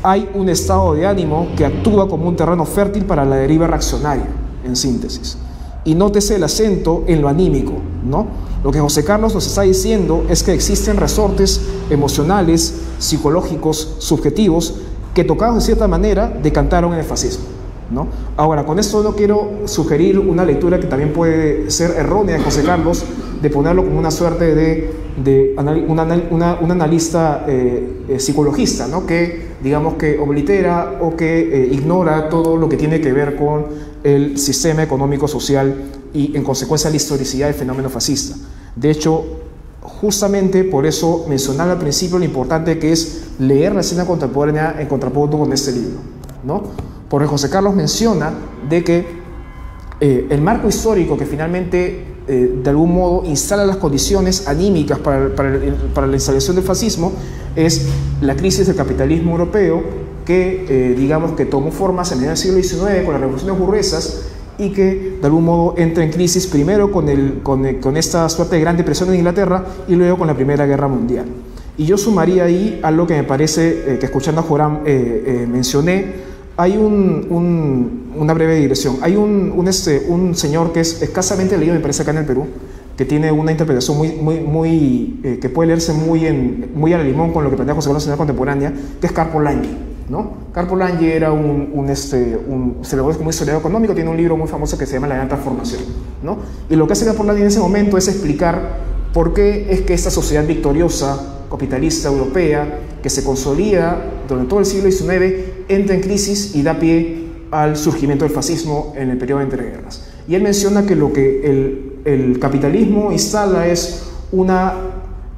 Hay un estado de ánimo que actúa como un terreno fértil para la deriva reaccionaria, en síntesis. Y nótese el acento en lo anímico, ¿no? Lo que José Carlos nos está diciendo es que existen resortes emocionales, psicológicos, subjetivos, que tocados de cierta manera decantaron en el fascismo, ¿no? Ahora, con esto no quiero sugerir una lectura que también puede ser errónea de José Carlos, de ponerlo como una suerte de un analista psicologista, ¿no? Que digamos que oblitera o que ignora todo lo que tiene que ver con el sistema económico social y en consecuencia la historicidad del fenómeno fascista. De hecho, justamente por eso mencionaba al principio lo importante que es leer la escena contemporánea en contrapunto con este libro, ¿no? Porque José Carlos menciona de que el marco histórico que finalmente de algún modo instala las condiciones anímicas para la instalación del fascismo es la crisis del capitalismo europeo que digamos que tomó formas en el siglo XIX con las revoluciones burguesas y que de algún modo entra en crisis primero con esta suerte de gran depresión en Inglaterra y luego con la Primera Guerra Mundial. Y yo sumaría ahí algo que me parece que escuchando a Joram mencioné. Hay una breve digresión. Hay un señor que es escasamente leído, me parece, acá en el Perú, que tiene una interpretación que puede leerse muy a la limón con lo que plantea José Carlos en la contemporánea, que es Karpolanyi, ¿no? Karpolanyi era se lo ve como historiador económico, tiene un libro muy famoso que se llama La Gran Transformación, ¿no? Y lo que hace Karpolanyi en ese momento es explicar por qué es que esta sociedad victoriosa, capitalista europea, que se consolida durante todo el siglo XIX, entra en crisis y da pie al surgimiento del fascismo en el periodo de entreguerras. Y él menciona que lo que el capitalismo instala es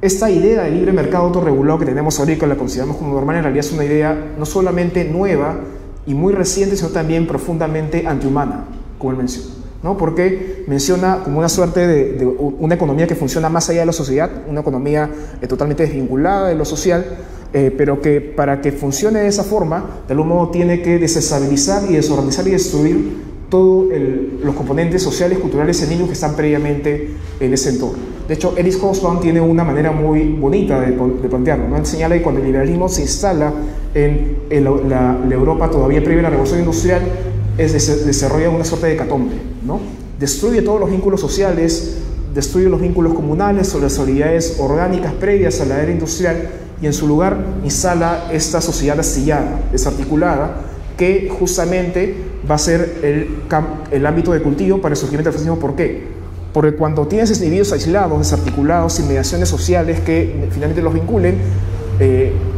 esta idea de libre mercado autorregulado que tenemos ahorita, que la consideramos como normal, en realidad es una idea no solamente nueva y muy reciente, sino también profundamente antihumana, como él menciona, ¿no? Porque menciona como una suerte de una economía que funciona más allá de la sociedad, una economía totalmente desvinculada de lo social, pero que para que funcione de esa forma, de algún modo tiene que desestabilizar y desorganizar y destruir todos los componentes sociales, culturales y anímicos que están previamente en ese entorno. De hecho, Erich Hobsbawm tiene una manera muy bonita de plantearlo, ¿no? Él señala que cuando el liberalismo se instala en la Europa todavía previa a la Revolución Industrial, desarrolla una suerte de hecatombe, ¿no? Destruye todos los vínculos sociales, destruye los vínculos comunales o las solidaridades orgánicas previas a la era industrial y en su lugar instala esta sociedad astillada, desarticulada, que justamente va a ser el ámbito de cultivo para el surgimiento del fascismo. ¿Por qué? Porque cuando tienes individuos aislados, desarticulados, sin mediaciones sociales que finalmente los vinculen,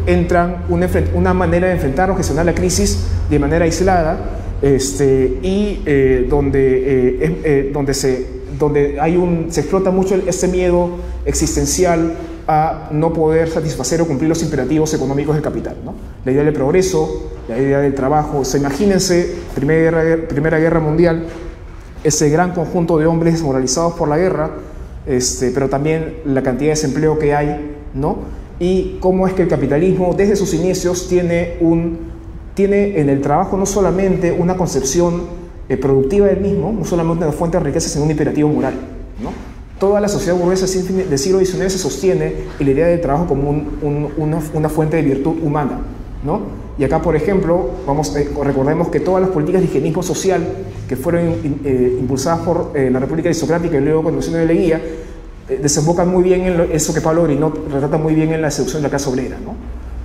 entran una manera de enfrentar o gestionar la crisis de manera aislada, donde se explota mucho este miedo existencial a no poder satisfacer o cumplir los imperativos económicos del capital, ¿no? La idea del progreso, la idea del trabajo. Imagínense, Primera Guerra Mundial, ese gran conjunto de hombres desmoralizados por la guerra, pero también la cantidad de desempleo que hay, ¿no? Y cómo es que el capitalismo desde sus inicios tiene en el trabajo no solamente una concepción productiva del mismo, no solamente una fuente de riqueza, sino un imperativo moral, ¿no? Toda la sociedad burguesa del siglo XIX se sostiene en la idea del trabajo como una fuente de virtud humana, ¿no? Y acá, por ejemplo, recordemos que todas las políticas de higienismo social que fueron impulsadas por la República Aristocrática y luego con la Revolución de Leguía, desembocan muy bien en eso que Pablo Grinot retrata muy bien en La seducción de la clase obrera, ¿no?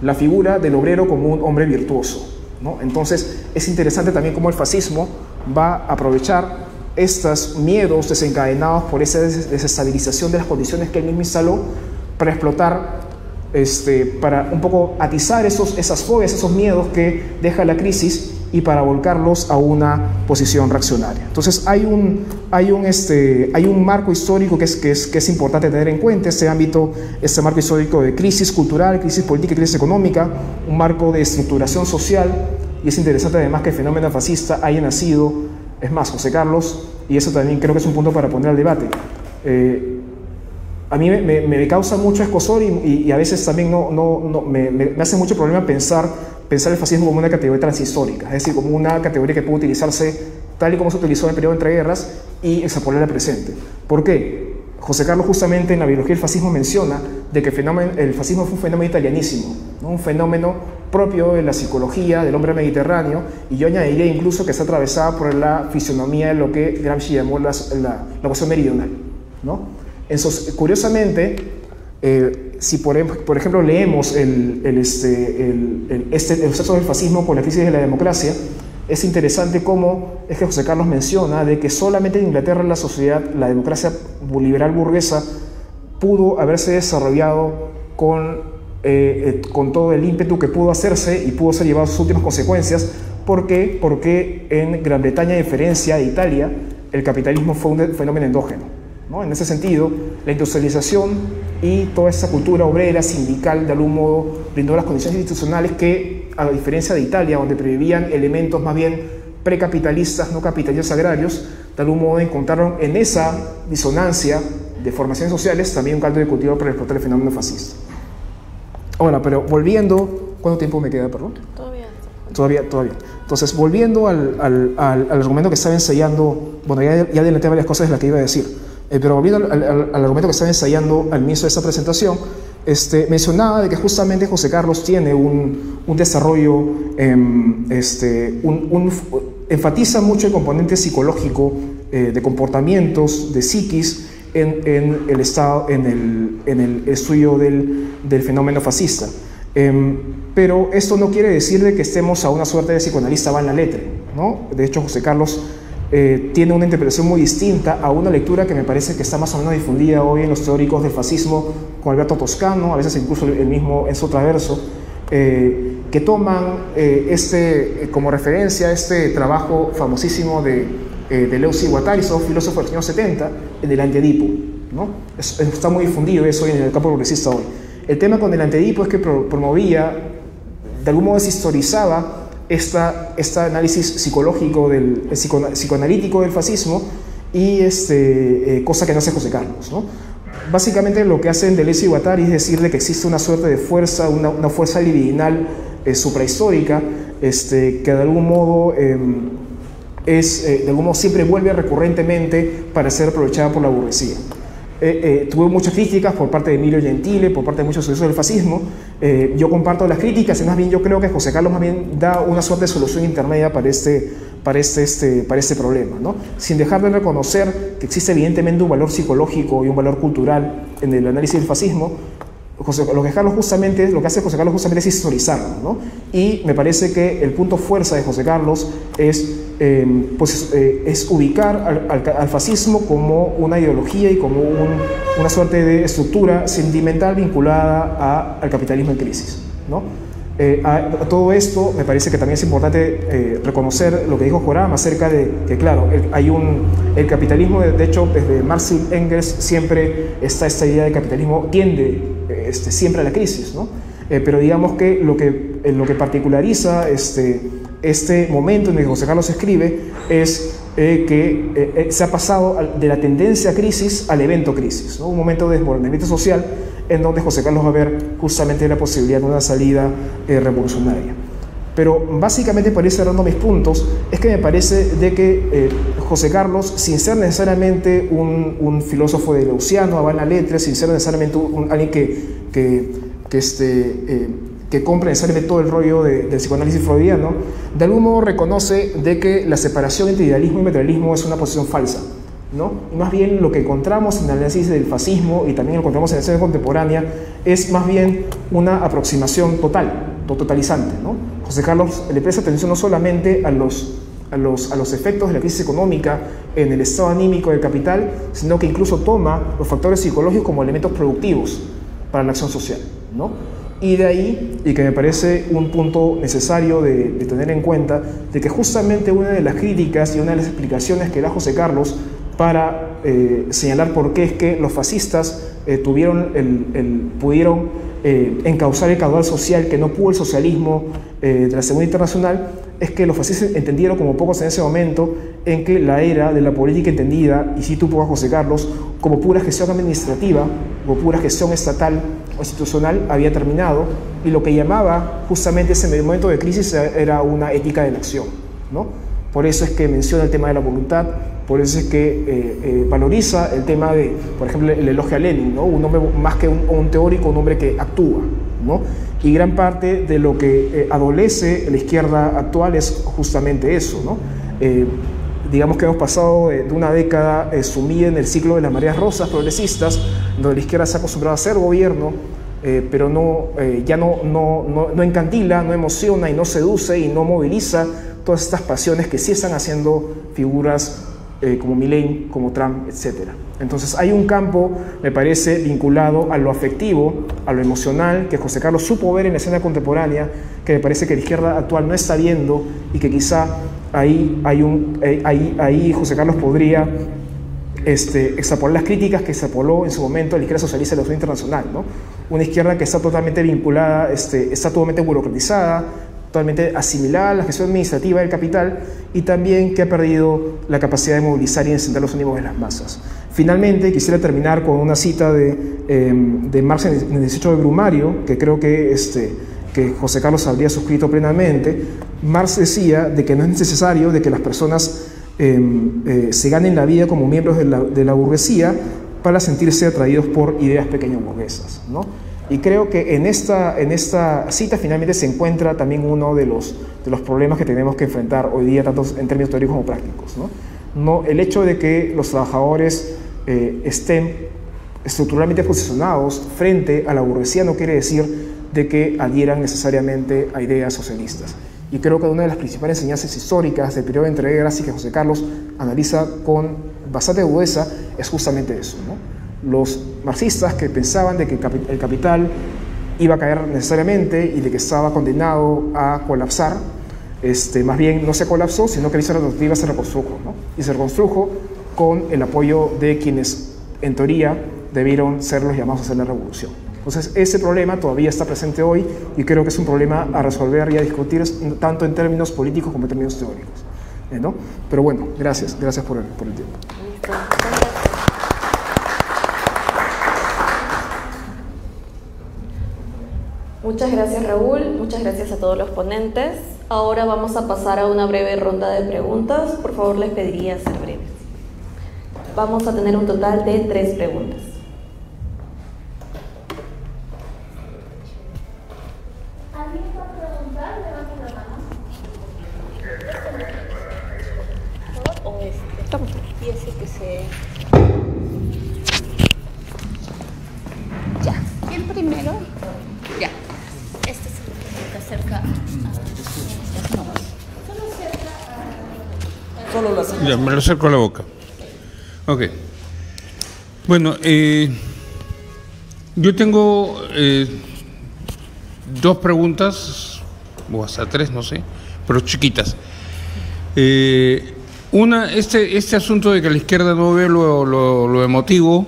La figura del obrero como un hombre virtuoso, ¿no? Entonces es interesante también cómo el fascismo va a aprovechar estos miedos desencadenados por esa desestabilización de las condiciones que él mismo instaló para explotar, para un poco atizar esas fobias, esos miedos que deja la crisis y para volcarlos a una posición reaccionaria. Entonces hay un marco histórico que es importante tener en cuenta, este marco histórico de crisis cultural, crisis política y crisis económica, un marco de estructuración social, y es interesante además que el fenómeno fascista haya nacido. Es más, José Carlos, y eso también creo que es un punto para poner al debate, a mí me causa mucho escozor y a veces también me hace mucho problema pensar el fascismo como una categoría transhistórica, es decir, como una categoría que puede utilizarse tal y como se utilizó en el periodo de entreguerras y extrapolar al presente. ¿Por qué? José Carlos justamente en la biología del fascismo menciona de que el fascismo fue un fenómeno italianísimo, ¿no? Un fenómeno propio de la psicología del hombre mediterráneo, y yo añadiría incluso que está atravesada por la fisionomía de lo que Gramsci llamó la cuestión meridional, ¿no? Entonces, curiosamente, si por ejemplo leemos el proceso del fascismo con la crisis de la democracia, es interesante cómo es que José Carlos menciona de que solamente en Inglaterra la democracia liberal burguesa pudo haberse desarrollado con todo el ímpetu que pudo hacerse y pudo ser llevado a sus últimas consecuencias ¿Por qué? Porque en Gran Bretaña, a diferencia de Italia, el capitalismo fue un fenómeno endógeno, ¿no? En ese sentido, la industrialización y toda esa cultura obrera, sindical, de algún modo, brindó las condiciones institucionales que, a diferencia de Italia, donde previvían elementos más bien precapitalistas, no capitalistas agrarios, de algún modo encontraron en esa disonancia de formaciones sociales también un caldo de cultivo para explotar el fenómeno fascista. Ahora, pero volviendo, ¿cuánto tiempo me queda, perdón? Todavía. Entonces, volviendo al argumento que estaba ensayando, bueno, ya adelanté varias cosas de las que iba a decir, pero volviendo al argumento que estaba ensayando al inicio de esta presentación, mencionaba de que justamente José Carlos tiene un desarrollo, enfatiza mucho el componente psicológico de comportamientos, de psiquis, en el estado, en el estudio del fenómeno fascista. Pero esto no quiere decir de que estemos a una suerte de psicoanalista va en la letra, ¿no? De hecho, José Carlos tiene una interpretación muy distinta a una lectura que me parece que está más o menos difundida hoy en los teóricos del fascismo, con Alberto Toscano, a veces incluso el mismo Enzo Traverso, que toman como referencia este trabajo famosísimo de Deleuze y Guattari, filósofo del año 70, en el Antiedipo, ¿no? Está muy difundido eso en el campo progresista hoy. El tema con el Antiedipo es que promovía, de algún modo deshistorizaba este análisis psicológico, psicoanalítico del fascismo, y cosa que no hace José Carlos, ¿no? Básicamente lo que hacen Deleuze y Guattari es decir de que existe una suerte de fuerza, una fuerza libidinal suprahistórica, que de algún modo siempre vuelve recurrentemente para ser aprovechada por la burguesía. Tuve muchas críticas por parte de Emilio Gentile, por parte de muchos estudiosos del fascismo. Yo comparto las críticas, y más bien yo creo que José Carlos más bien da una suerte de solución intermedia para este problema, ¿no? Sin dejar de reconocer que existe evidentemente un valor psicológico y un valor cultural en el análisis del fascismo. Lo que hace José Carlos justamente es historizarlo, ¿no? Y me parece que el punto fuerza de José Carlos es ubicar al fascismo como una ideología y como una suerte de estructura sentimental vinculada al capitalismo en crisis, ¿no? A todo esto me parece que también es importante reconocer lo que dijo Joram acerca de que, claro, el capitalismo, de hecho, desde Marx y Engels siempre está esta idea de capitalismo tiende siempre a la crisis, ¿no? Pero digamos que lo que particulariza este momento en el que José Carlos escribe es que se ha pasado de la tendencia a crisis al evento crisis, ¿no? Un momento de desbordamiento social en donde José Carlos va a ver justamente la posibilidad de una salida revolucionaria. Pero básicamente, para ir cerrando mis puntos, es que me parece de que José Carlos, sin ser necesariamente un filósofo deleuziano, va en la letra, sin ser necesariamente alguien que compre necesariamente todo el rollo del psicoanálisis freudiano, de algún modo reconoce de que la separación entre idealismo y materialismo es una posición falsa, ¿no? Y más bien lo que encontramos en el análisis del fascismo, y también lo encontramos en la escena contemporánea, es más bien una aproximación totalizante, ¿no? José Carlos le presta atención no solamente a los efectos de la crisis económica en el estado anímico del capital, sino que incluso toma los factores psicológicos como elementos productivos para la acción social, ¿no? Y de ahí, y que me parece un punto necesario de tener en cuenta, de que justamente una de las críticas y una de las explicaciones que da José Carlos para señalar por qué es que los fascistas pudieron encauzar el caudal social que no pudo el socialismo de la Segunda Internacional, es que los fascistas entendieron como pocos en ese momento en que la era de la política entendida, y cito un poco a José Carlos, como pura gestión administrativa, como pura gestión estatal o institucional, había terminado, y lo que llamaba justamente ese momento de crisis era una ética de la acción, ¿no? Por eso es que menciona el tema de la voluntad, por eso es que valoriza el tema de, por ejemplo, el elogio a Lenin, ¿no? Un hombre más que un teórico, un hombre que actúa, ¿no? Y gran parte de lo que adolece la izquierda actual es justamente eso, ¿no? Digamos que hemos pasado de una década sumida en el ciclo de las mareas rosas progresistas, donde la izquierda se ha acostumbrado a hacer gobierno, pero ya no encandila, no emociona y no seduce y no moviliza todas estas pasiones que sí están haciendo figuras como Milei, como Trump, etc. Entonces hay un campo, me parece, vinculado a lo afectivo, a lo emocional, que José Carlos supo ver en la escena contemporánea, que me parece que la izquierda actual no está viendo, y que quizá ahí José Carlos podría extrapolar las críticas que extrapoló en su momento la izquierda socialista de la Unión Internacional, ¿no? Una izquierda que está totalmente vinculada, está totalmente burocratizada, totalmente asimilada a la gestión administrativa del capital, y también que ha perdido la capacidad de movilizar y encender los ánimos de las masas. Finalmente, quisiera terminar con una cita de Marx en el 18 de Brumario, que creo que José Carlos habría suscrito plenamente. Marx decía de que no es necesario de que las personas se ganen la vida como miembros de la burguesía para sentirse atraídos por ideas pequeño burguesas, ¿no? Y creo que en esta cita finalmente se encuentra también uno de los problemas que tenemos que enfrentar hoy día, tanto en términos teóricos como prácticos, ¿no? El hecho de que los trabajadores estén estructuralmente posicionados frente a la burguesía no quiere decir de que adhieran necesariamente a ideas socialistas. Y creo que una de las principales enseñanzas históricas del periodo de entreguerras y que José Carlos analiza con bastante agudeza es justamente eso, ¿no? Los marxistas que pensaban de que el capital iba a caer necesariamente y de que estaba condenado a colapsar, más bien no se colapsó, sino que la alternativa se reconstrujo, ¿no? Y se reconstrujo con el apoyo de quienes en teoría debieron ser los llamados a hacer la revolución. Entonces ese problema todavía está presente hoy y creo que es un problema a resolver y a discutir tanto en términos políticos como en términos teóricos, ¿no? Pero bueno, gracias por el tiempo. Listo. Muchas gracias, Raúl. Muchas gracias a todos los ponentes. Ahora vamos a pasar a una breve ronda de preguntas. Por favor, les pediría ser breves. Vamos a tener un total de 3 preguntas. ¿Alguien va a preguntar? Levanten la mano. ¿O y ese que se... Ya, ¿quién primero? Ya. Este es el que acerca a las manos. Solo las... Ya, me lo acerco a la boca. Ok. Bueno, yo tengo 2 preguntas, o hasta 3, no sé, pero chiquitas. Una, este asunto de que la izquierda no ve lo emotivo,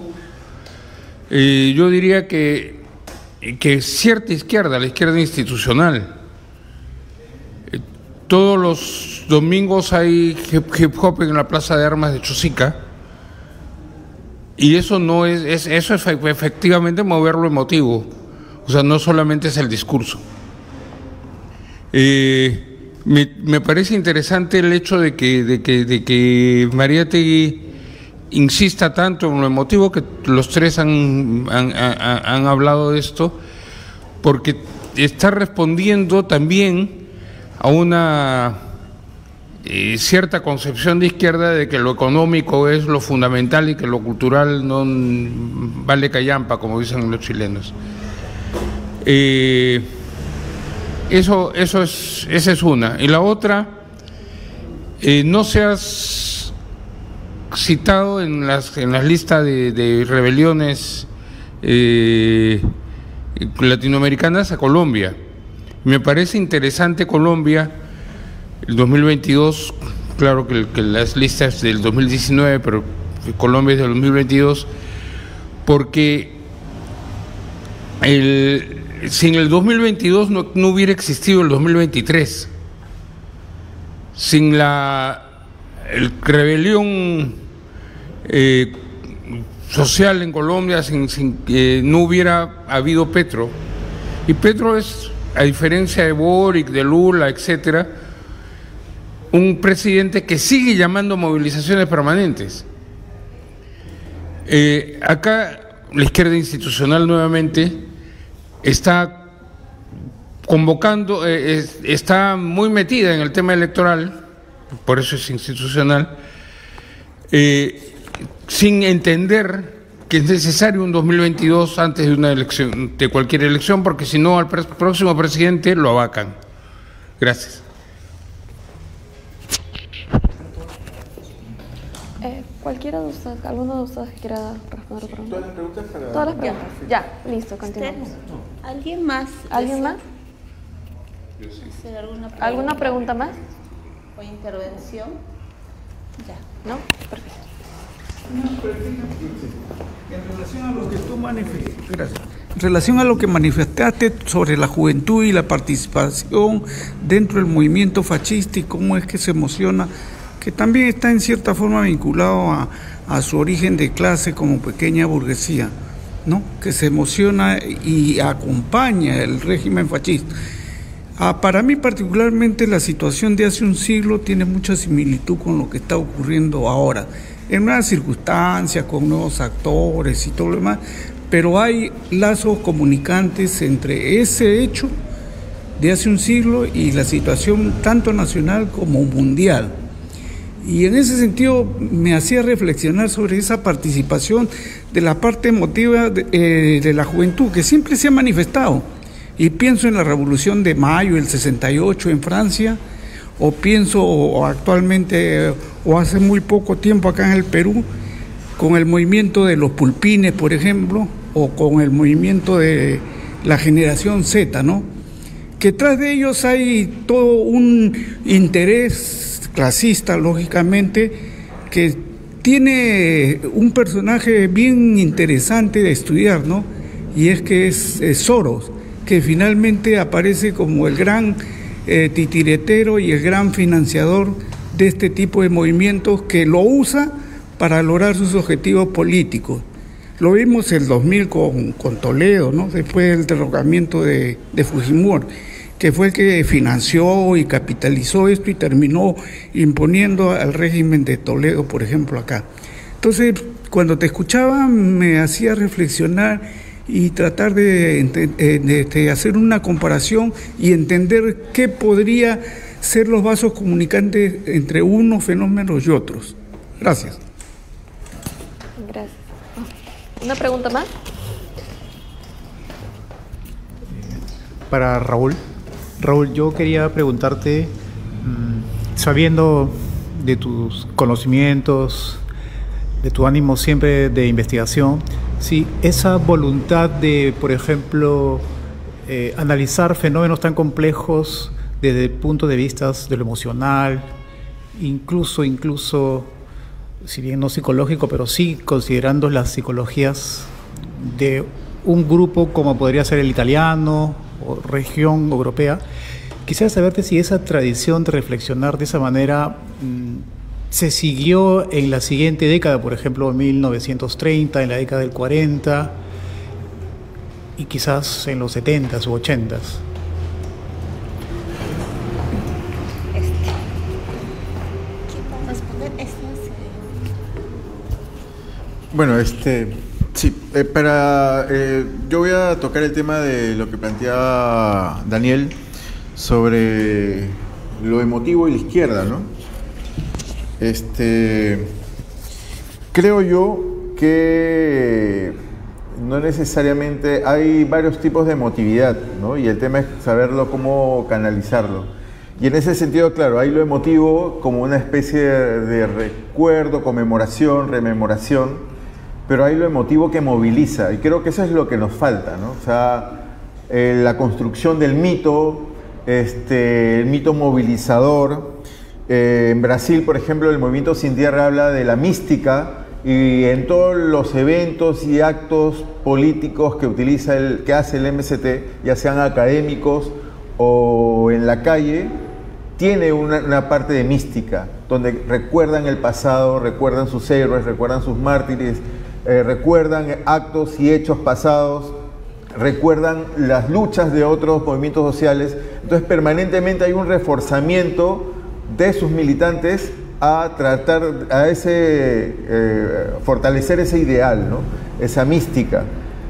yo diría que cierta izquierda, la izquierda institucional, todos los domingos hay hip hop en la Plaza de Armas de Chosica, y eso no eso es efectivamente mover lo emotivo, o sea, no solamente es el discurso. Me parece interesante el hecho de que Mariátegui insista tanto en lo emotivo, que los 3 han hablado de esto, porque está respondiendo también a una cierta concepción de izquierda de que lo económico es lo fundamental y que lo cultural no vale callampa, como dicen los chilenos. Esa es una. Y la otra, no se has citado en las listas de rebeliones latinoamericanas a Colombia. Me parece interesante Colombia, el 2022, claro que las listas del 2019, pero Colombia es del 2022, porque sin el 2022 no hubiera existido el 2023. Sin la rebelión social en Colombia, no hubiera habido Petro. Y Petro es, a diferencia de Boric, de Lula, etcétera, un presidente que sigue llamando movilizaciones permanentes. Acá la izquierda institucional nuevamente está convocando, está muy metida en el tema electoral, por eso es institucional, sin entender que es necesario un 2022 antes de una elección, de cualquier elección, porque si no al próximo presidente lo abacan. Gracias. Cualquiera de ustedes, alguno de ustedes que quiera responder la pregunta. Todas las preguntas para... Todas las preguntas. Ya, listo, continuamos. ¿Alguien más? ¿Alguien más? ¿Hacer alguna pregunta? ¿Alguna pregunta más? ¿O intervención? Ya. ¿No? Perfecto. En relación a lo que tú manifestaste, gracias. En relación a lo que manifestaste sobre la juventud y la participación dentro del movimiento fascista y cómo es que se emociona, que también está en cierta forma vinculado a su origen de clase como pequeña burguesía, ¿no? Que se emociona y acompaña el régimen fascista. Para mí particularmente la situación de hace un siglo tiene mucha similitud con lo que está ocurriendo ahora, en nuevas circunstancias, con nuevos actores y todo lo demás, pero hay lazos comunicantes entre ese hecho de hace un siglo y la situación tanto nacional como mundial. Y en ese sentido me hacía reflexionar sobre esa participación de la parte emotiva de la juventud, que siempre se ha manifestado. Y pienso en la Revolución de Mayo, el 68 en Francia, o pienso actualmente, o hace muy poco tiempo acá en el Perú, con el movimiento de los pulpines, por ejemplo, o con el movimiento de la generación Z, ¿no? Que tras de ellos hay todo un interés clasista, lógicamente, que tiene un personaje bien interesante de estudiar, ¿no? Y es que es Soros, que finalmente aparece como el gran titiretero y el gran financiador de este tipo de movimientos que lo usa para lograr sus objetivos políticos. Lo vimos el 2000 con Toledo, ¿no? Después del derrocamiento de Fujimori, que fue el que financió y capitalizó esto y terminó imponiendo al régimen de Toledo, por ejemplo, acá. Entonces, cuando te escuchaba me hacía reflexionar y tratar de hacer una comparación y entender qué podría ser los vasos comunicantes entre unos fenómenos y otros. Gracias. Gracias. ¿Una pregunta más? Para Raúl. Raúl, yo quería preguntarte, sabiendo de tus conocimientos, de tu ánimo siempre de investigación, si esa voluntad de, por ejemplo, analizar fenómenos tan complejos desde el punto de vista de lo emocional, incluso, si bien no psicológico, pero sí considerando las psicologías de un grupo como podría ser el italiano o región europea, quisiera saberte si esa tradición de reflexionar de esa manera se siguió en la siguiente década, por ejemplo, en 1930, en la década del 40 y quizás en los 70s u 80s. Bueno, sí, yo voy a tocar el tema de lo que planteaba Daniel sobre lo emotivo y la izquierda, ¿no? Creo yo que no necesariamente hay varios tipos de emotividad, ¿no? Y el tema es saberlo cómo canalizarlo. Y en ese sentido, claro, hay lo emotivo como una especie de recuerdo, conmemoración, rememoración, pero hay lo emotivo que moviliza, y creo que eso es lo que nos falta, ¿no? O sea, la construcción del mito, el mito movilizador. En Brasil, por ejemplo, el Movimiento Sin Tierra habla de la mística, y en todos los eventos y actos políticos que hace el MST, ya sean académicos o en la calle, tiene una parte de mística, donde recuerdan el pasado, recuerdan sus héroes, recuerdan sus mártires, recuerdan actos y hechos pasados, recuerdan las luchas de otros movimientos sociales. Entonces permanentemente hay un reforzamiento de sus militantes a tratar fortalecer ese ideal, ¿no? Esa mística.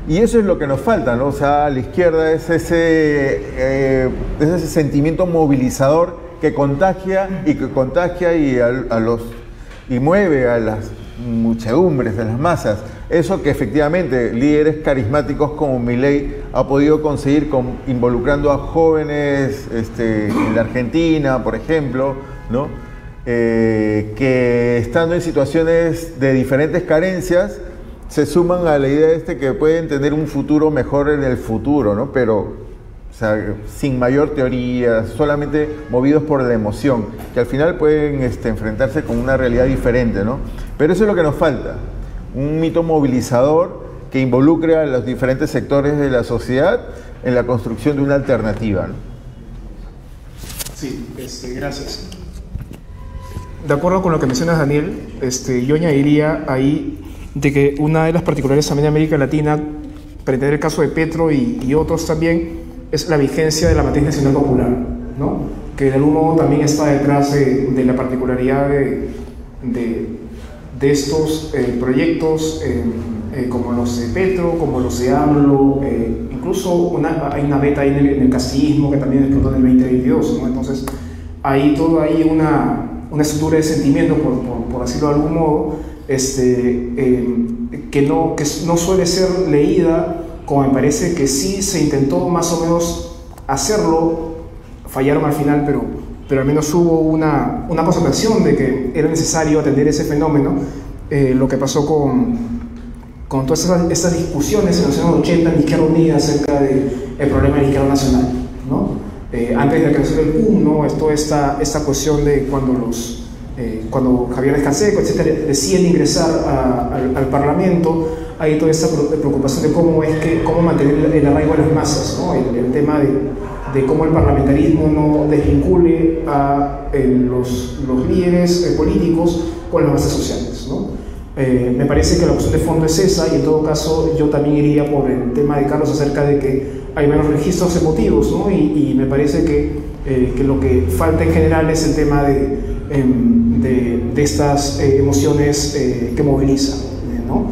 Y eso es lo que nos falta, ¿no? O sea, a la izquierda es ese sentimiento movilizador que contagia y mueve a las muchedumbres, a las masas. Eso que efectivamente líderes carismáticos como Milei ha podido conseguir involucrando a jóvenes en la Argentina, por ejemplo, ¿no? que estando en situaciones de diferentes carencias, se suman a la idea que pueden tener un futuro mejor en el futuro, ¿no? Pero, o sea, sin mayor teoría, solamente movidos por la emoción, que al final pueden enfrentarse con una realidad diferente, ¿no? Pero eso es lo que nos falta, un mito movilizador que involucre a los diferentes sectores de la sociedad en la construcción de una alternativa, ¿no? Sí, gracias. De acuerdo con lo que mencionas, Daniel, yo añadiría ahí de que una de las particularidades también de América Latina, para entender el caso de Petro y otros también, es la vigencia de la matriz nacional popular, ¿no? Que de algún modo también está detrás de la particularidad de estos proyectos como los de Petro, como los de AMLO, incluso hay una beta ahí en el castillismo que también explotó en el 2022, ¿no? Entonces hay todo ahí una estructura de sentimiento, por decirlo de algún modo, que no suele ser leída, como me parece que sí se intentó más o menos hacerlo, fallaron al final, pero al menos hubo una constatación de que era necesario atender ese fenómeno. Lo que pasó con todas estas discusiones en los años 80 en la Izquierda Unida acerca del problema de la izquierda nacional, ¿no? Antes de la creación del PUM, ¿no? Toda esta cuestión de cuando Javier Escanseco, etcétera, deciden ingresar al Parlamento, hay toda esta preocupación de cómo mantener el arraigo de las masas, ¿no? El tema de cómo el parlamentarismo no desvincule a los líderes políticos con las bases sociales, ¿no? Me parece que la cuestión de fondo es esa, y en todo caso yo también iría por el tema de Carlos acerca de que hay menos registros emotivos, ¿no? Y me parece que lo que falta en general es el tema de estas emociones que movilizan, ¿no?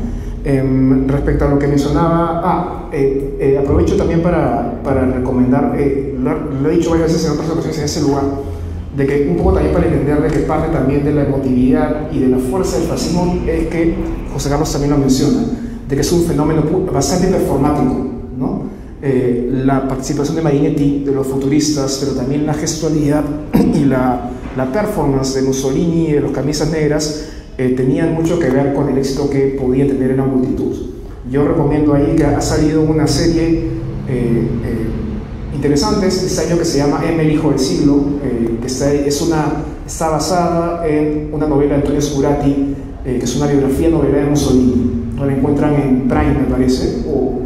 Respecto a lo que mencionaba, aprovecho también para recomendar, lo he dicho varias veces en otras ocasiones en ese lugar, de que un poco también para entender de que parte también de la emotividad y de la fuerza del fascismo es que, José Carlos también lo menciona, de que es un fenómeno bastante performático, ¿no? La participación de Marinetti, de los futuristas, pero también la gestualidad y la performance de Mussolini y de los camisas negras tenían mucho que ver con el éxito que podía tener en la multitud. Yo recomiendo ahí que ha salido una serie interesante este año que se llama M, el hijo del siglo, que está basada en una novela de Antonio Sburati, que es una biografía novela de Mussolini. La encuentran en Prime, me parece, o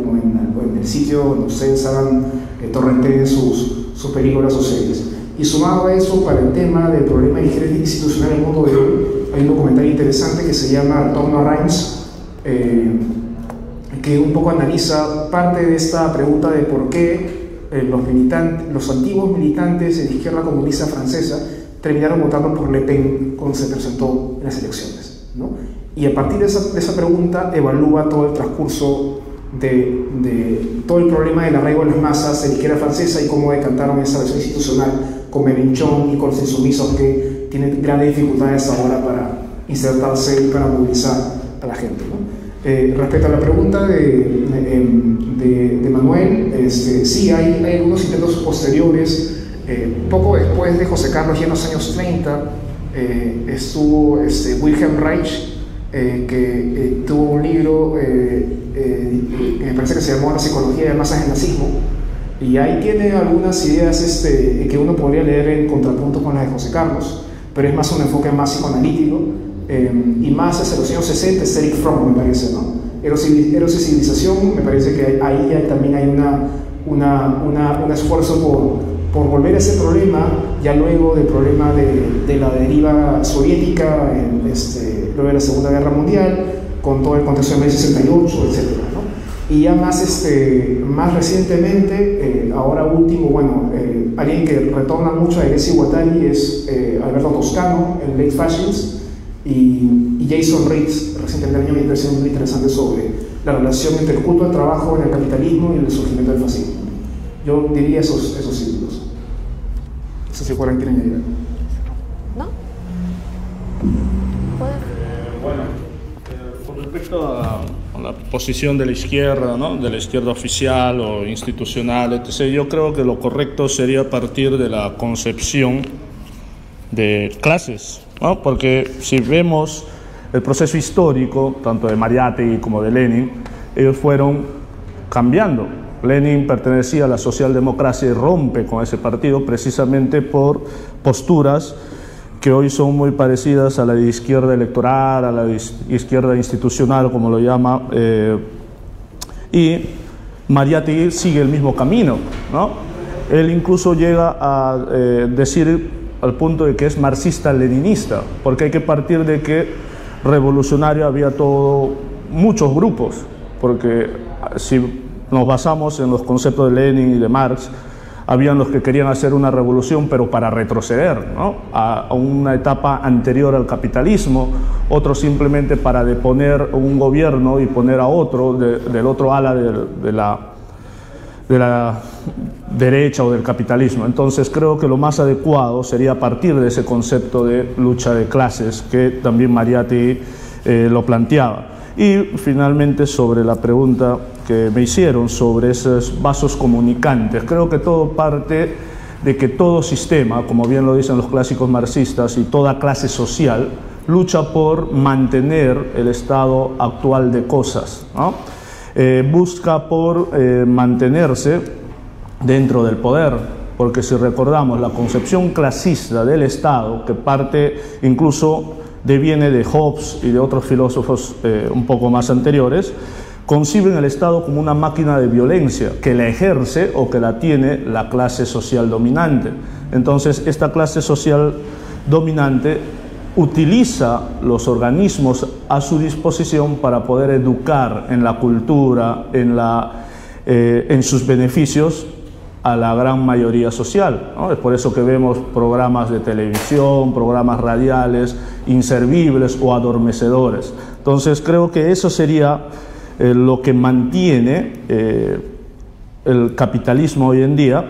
en el sitio donde ustedes hagan torrenten sus películas o series. Y sumado a eso, para el tema del problema de higiene institucional en el mundo de hoy, hay un documental interesante que se llama Retorno a Reims, que un poco analiza parte de esta pregunta de por qué los antiguos militantes de la izquierda comunista francesa terminaron votando por Le Pen cuando se presentó en las elecciones, ¿no? Y a partir de esa pregunta evalúa todo el transcurso de todo el problema del arraigo de las masas de la izquierda francesa y cómo decantaron esa versión institucional con Mélenchon y con los insumisos que tienen grandes dificultades ahora para insertarse y para movilizar a la gente, ¿no? Respecto a la pregunta de Manuel, sí, hay algunos intentos posteriores. Poco después de José Carlos, ya en los años 30, estuvo Wilhelm Reich, que tuvo un libro que me parece que se llamó La psicología de masas del nazismo, y ahí tiene algunas ideas que uno podría leer en contrapunto con las de José Carlos, pero es más un enfoque más psicoanalítico, y más hacia los años 60 es Erich Fromm, me parece, ¿no? Eros y civilización, me parece que ahí ya también hay un esfuerzo por volver a ese problema, ya luego del problema de la deriva soviética, luego de la Segunda Guerra Mundial, con todo el contexto de 1968, etc., ¿no? Y ya más recientemente, ahora último, bueno, alguien que retorna mucho a Alessi Guattari es Alberto Toscano, en Late Fascists, y Jason Ritz, recientemente me pareció muy interesante sobre la relación entre el culto al trabajo en el capitalismo y el surgimiento del fascismo. Yo diría esos círculos. No sé si fueran quieren añadir. ¿No? Bueno, con respecto a la posición de la izquierda, ¿no? De la izquierda oficial o institucional, etc., yo creo que lo correcto sería partir de la concepción de clases, ¿no? Porque si vemos el proceso histórico, tanto de Mariátegui como de Lenin, ellos fueron cambiando. Lenin pertenecía a la socialdemocracia y rompe con ese partido precisamente por posturas que hoy son muy parecidas a la de izquierda electoral, a la de izquierda institucional, como lo llama, y Mariátegui sigue el mismo camino, ¿no? Él incluso llega a decir al punto de que es marxista-leninista, porque hay que partir de que revolucionario había muchos grupos, porque si nos basamos en los conceptos de Lenin y de Marx, habían los que querían hacer una revolución pero para retroceder, ¿no? a una etapa anterior al capitalismo, otros simplemente para deponer un gobierno y poner a otro del otro ala de la derecha o del capitalismo. Entonces creo que lo más adecuado sería partir de ese concepto de lucha de clases que también Mariátegui lo planteaba. Y finalmente, sobre la pregunta que me hicieron sobre esos vasos comunicantes, creo que todo parte de que todo sistema, como bien lo dicen los clásicos marxistas, y toda clase social lucha por mantener el estado actual de cosas, ¿no? Busca por mantenerse dentro del poder, porque si recordamos la concepción clasista del Estado, que parte incluso viene de Hobbes y de otros filósofos un poco más anteriores, conciben el Estado como una máquina de violencia que la ejerce o que la tiene la clase social dominante. Entonces, esta clase social dominante utiliza los organismos a su disposición para poder educar en la cultura, en sus beneficios a la gran mayoría social, ¿no? Es por eso que vemos programas de televisión, programas radiales inservibles o adormecedores. Entonces creo que eso sería lo que mantiene el capitalismo hoy en día,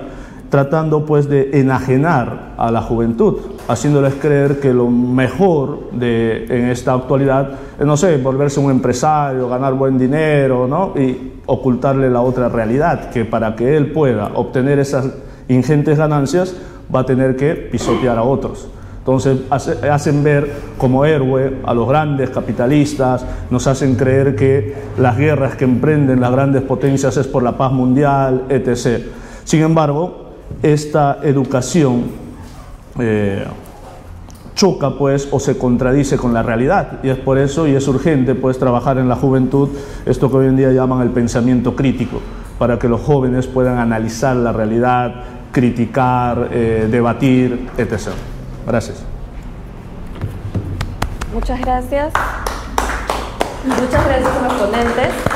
tratando pues de enajenar a la juventud, haciéndoles creer que lo mejor en esta actualidad es, no sé, volverse un empresario, ganar buen dinero, ¿no? Y ocultarle la otra realidad, que para que él pueda obtener esas ingentes ganancias va a tener que pisotear a otros. Entonces hacen ver como héroe a los grandes capitalistas, nos hacen creer que las guerras que emprenden las grandes potencias es por la paz mundial, etc. Sin embargo, esta educación choca pues o se contradice con la realidad, y es por eso y es urgente pues trabajar en la juventud esto que hoy en día llaman el pensamiento crítico, para que los jóvenes puedan analizar la realidad, criticar, debatir, etc. Gracias. Muchas gracias. Muchas gracias a los ponentes.